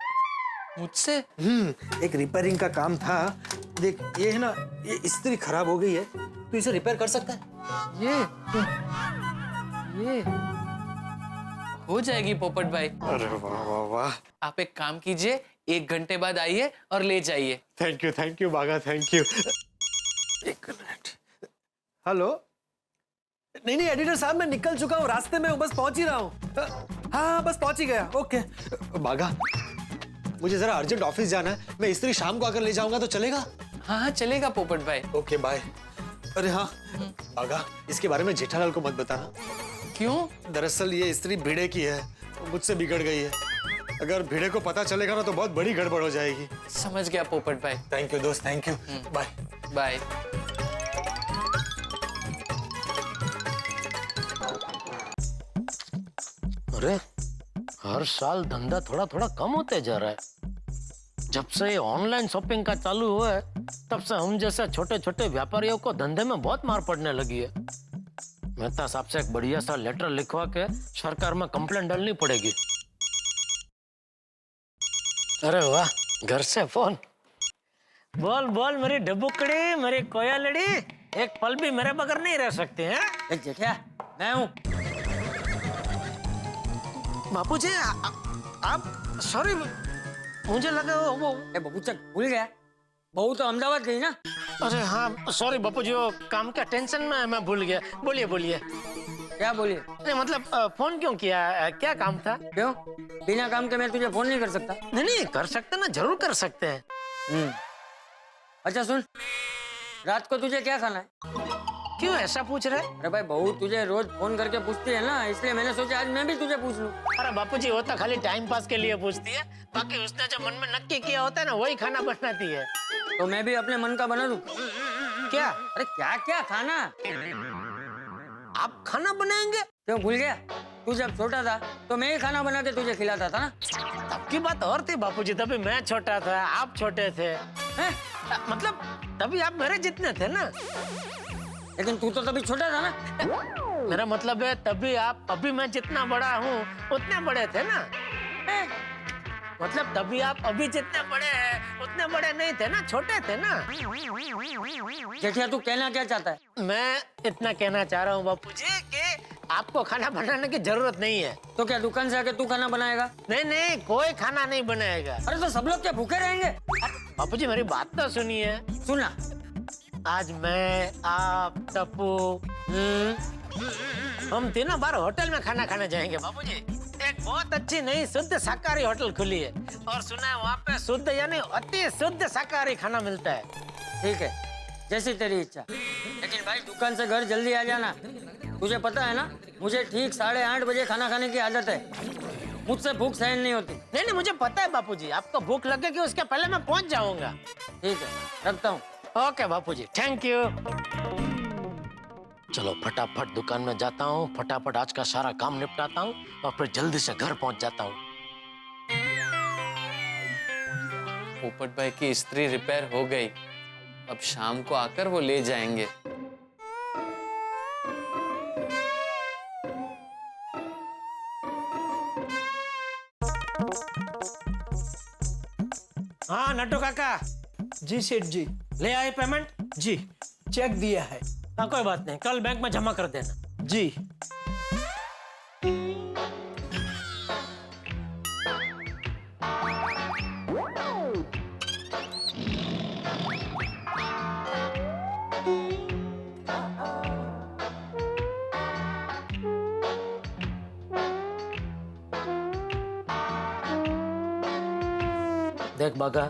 मुझसे? एक रिपेयरिंग का काम था। देख ये है ना, ये इस्त्री खराब हो गई है, तू इसे रिपेयर कर सकता है? ये हो जाएगी पोपट भाई। अरे वाह वाह वाह। आप एक काम कीजिए, 1 घंटे बाद आइए और ले जाइए। थैंक यू बागा, थैंक यू। एक मिनट। हेलो। नहीं नहीं एडिटर साहब, मैं निकल चुका हूँ, रास्ते में हूँ, बस पहुंच ही रहा हूँ। हाँ बस पहुंच ही गया। ओके बागा, मुझे जरा अर्जेंट ऑफिस जाना है, मैं इस्त्री शाम को आकर ले जाऊंगा तो चलेगा? हाँ चलेगा पोपट भाई। Okay bye. अरे हाँ बागा, इसके बारे में जेठालाल को मत बताना। क्यों? दरअसल ये इस्त्री भिड़े की है, मुझसे बिगड़ गई है। अगर भिड़े को पता चलेगा ना तो बहुत बड़ी गड़बड़ हो जाएगी। समझ गया पोपट भाई। थैंक यू दोस्त, थैंक यू। Bye bye. अरे हर साल धंधा थोड़ा थोड़ा कम होते जा रहा है। जब से ये ऑनलाइन शॉपिंग का चालू हुआ है, तब से हम जैसे छोटे छोटे व्यापारियों को धंधे में बहुत मार पड़ने लगी है। मेहता साहब से एक बढ़िया सा लेटर लिखवा के सरकार में कंप्लेंट डालनी पड़ेगी। अरे वाह, घर से फोन। बोल बोल मेरी डब्बुकड़ी, मेरी कोयलड़ी, एक पल भी मेरे बगैर नहीं रह सकते हैं। जेठिया, मैं हूँ। बापूजी, आप सॉरी, मुझे लगा वो बबूचक भूल गया, बहू तो अहमदाबाद गई ना। अरे हाँ सॉरी बापूजी, वो काम का टेंशन में मैं भूल गया। बोलिए बोलिए। क्या बोलिए? नहीं मतलब फोन क्यों किया, क्या काम था? क्यों? बिना काम के मैं तुझे फोन नहीं कर सकता। नहीं नहीं कर सकते ना, जरूर कर सकते हैं। अच्छा सुन, रात को तुझे क्या खाना है? क्यों ऐसा पूछ रहे? अरे भाई बहू तुझे रोज फोन करके पूछती है ना, इसलिए मैंने सोचा आज मैं भी तुझे पूछ लूं। अरे बापूजी, वो तो खाली टाइम पास के लिए पूछती है, बाकी उसने जो मन में नक्की किया होता है ना, वही खाना बनाती है। तो मैं भी अपने मन का बना लूं? क्या? अरे क्या क्या खाना? आप खाना बनाएंगे? क्यों भूल गया? तू जब छोटा था तो मैं ही खाना बना के तुझे खिलाता था ना। तब की बात और थी बापूजी, तभी मैं छोटा था, आप छोटे थे। मतलब तभी आप मेरे जितने थे ना। लेकिन तू तो तभी छोटा था ना। मेरा मतलब है तभी आप, अभी मैं जितना बड़ा हूँ उतने बड़े थे ना। मतलब तभी आप अभी जितने बड़े हैं उतने बड़े नहीं थे ना, छोटे थे ना। जेठिया तू कहना क्या चाहता है? मैं इतना कहना चाह रहा हूँ बापूजी कि आपको खाना बनाने की जरूरत नहीं है। तो क्या दुकान से आके तू खाना बनाएगा? नहीं नहीं, कोई खाना नहीं बनाएगा। अरे तो सब लोग क्या भूखे रहेंगे? बापूजी मेरी बात तो सुनिए। सुना। आज मैं, आप, टप्पू, हम तीनों बार होटल में खाना खाने जाएंगे बापूजी। एक बहुत अच्छी नई शुद्ध शाकाहारी होटल खुली है और सुना है वहाँ पे शुद्ध यानी अति शुद्ध शाकाहारी खाना मिलता है। ठीक है, जैसी तेरी इच्छा। लेकिन भाई दुकान से घर जल्दी आ जाना। तुझे पता है ना, मुझे ठीक 8:30 बजे खाना खाने की आदत है। मुझसे भूख सहन नहीं होती। नहीं नहीं मुझे पता है बापूजी, आपको भूख लगेगी उसके पहले मैं पहुँच जाऊंगा। ठीक है, रखता हूँ। Okay Bapuji, thank you. चलो फटाफट दुकान में जाता हूँ, फटाफट आज का सारा काम निपटाता हूँ और फिर जल्दी से घर पहुंच जाता हूँ। पोपट भाई की इस्त्री रिपेयर हो गई, अब शाम को आकर वो ले जाएंगे। हाँ नट्टू काका। जी सेठ जी। ले आए पेमेंट? जी चेक दिया है। हाँ कोई बात नहीं, कल बैंक में जमा कर देना। जी। देख बागा,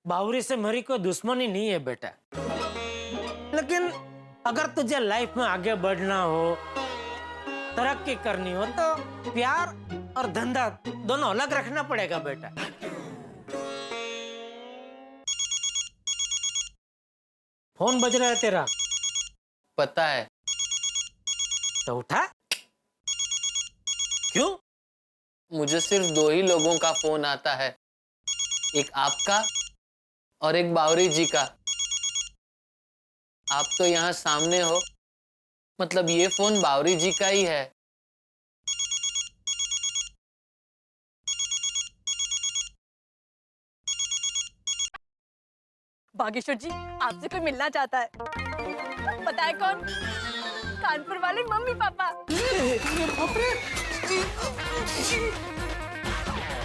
बावरी से मेरी कोई दुश्मनी नहीं है बेटा, लेकिन अगर तुझे लाइफ में आगे बढ़ना हो तरक्की करनी हो तो प्यार और धंधा दोनों अलग रखना पड़ेगा बेटा। फोन बज रहा है तेरा। पता है। तो उठा। क्यों? मुझे सिर्फ 2 ही लोगों का फोन आता है, एक आपका और एक बावरी जी का। आप तो यहाँ सामने हो, मतलब ये फोन बावरी जी का ही है। बागेश्वर जी, आपसे कोई मिलना चाहता है। पता है कौन? कानपुर वाले मम्मी पापा।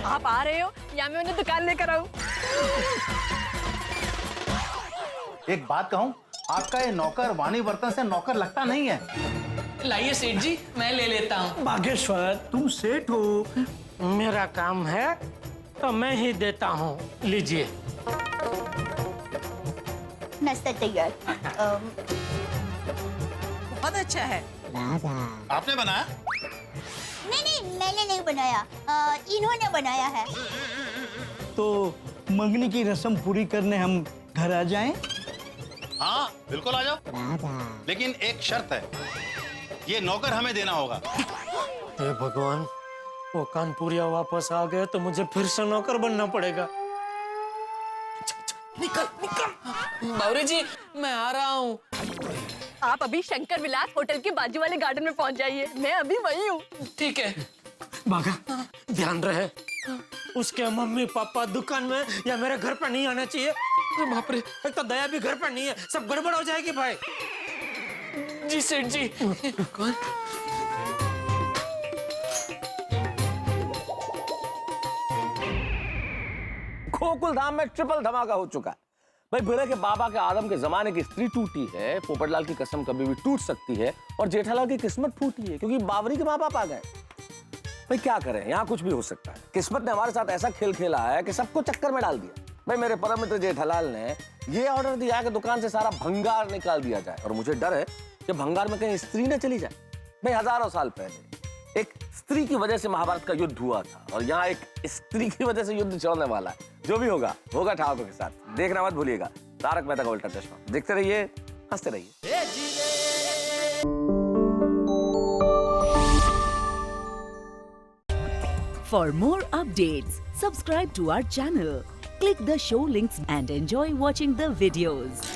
आप आ रहे हो या मैं उन्हें दुकान लेकर आऊं? एक बात कहूं, आपका ये नौकर वाणी बर्तन से नौकर लगता नहीं है। लाइए सेठ जी, मैं ले लेता हूँ। बागेश्वर, तुम सेठ हो, मेरा काम है तो मैं ही देता हूँ। लीजिए। नाश्ता तैयार। बहुत अच्छा है। आपने बनाया? नहीं, मैंने नहीं बनाया, इन्होंने बनाया है। तो मंगनी की रस्म पूरी करने हम घर आ जाएं? हाँ बिल्कुल आ जाओ, लेकिन एक शर्त है, ये नौकर हमें देना होगा। हे भगवान, वो कानपुरिया वापस आ गए तो मुझे फिर से नौकर बनना पड़ेगा। निकल निकल। बावरी जी, मैं आ रहा हूँ। आप अभी शंकर विलास होटल के बाजू वाले गार्डन में पहुंच जाइए, मैं अभी वहीं हूँ। ठीक है। बागा, ध्यान रहे, उसके मम्मी पापा दुकान में या मेरे घर पर नहीं आना चाहिए। बाप रे, एक तो दया भी घर पर नहीं है, सब गड़बड़ हो जाएगी भाई। जी सेठ जी। कौन? गोकुल धाम में ट्रिपल धमाका हो चुका है भाई। भिड़े के बाबा के आदम के जमाने की स्त्री टूटी है, पोपटलाल की कसम कभी भी टूट सकती है, और जेठालाल की किस्मत फूटी है क्योंकि बावरी के माँ बाप आ गए। भाई क्या करें, यहाँ कुछ भी हो सकता है। किस्मत ने हमारे साथ ऐसा खेल खेला है कि सबको चक्कर में डाल दिया। भाई मेरे परम मित्र जेठालाल ने ये ऑर्डर दिया कि दुकान से सारा भंगार निकाल दिया जाए, और मुझे डर है कि भंगार में कहीं स्त्री न चली जाए। भाई हजारों साल पहले एक स्त्री की वजह से महाभारत का युद्ध हुआ था, और यहाँ एक स्त्री की वजह से युद्ध चलने वाला है। जो भी होगा होगा ठाकुर के साथ। देखना मत भूलिएगा तारक मेहता का उल्टा चश्मा। देखते रहिए, हंसते रहिए। For more updates, subscribe to our channel, click the show links and enjoy watching the videos.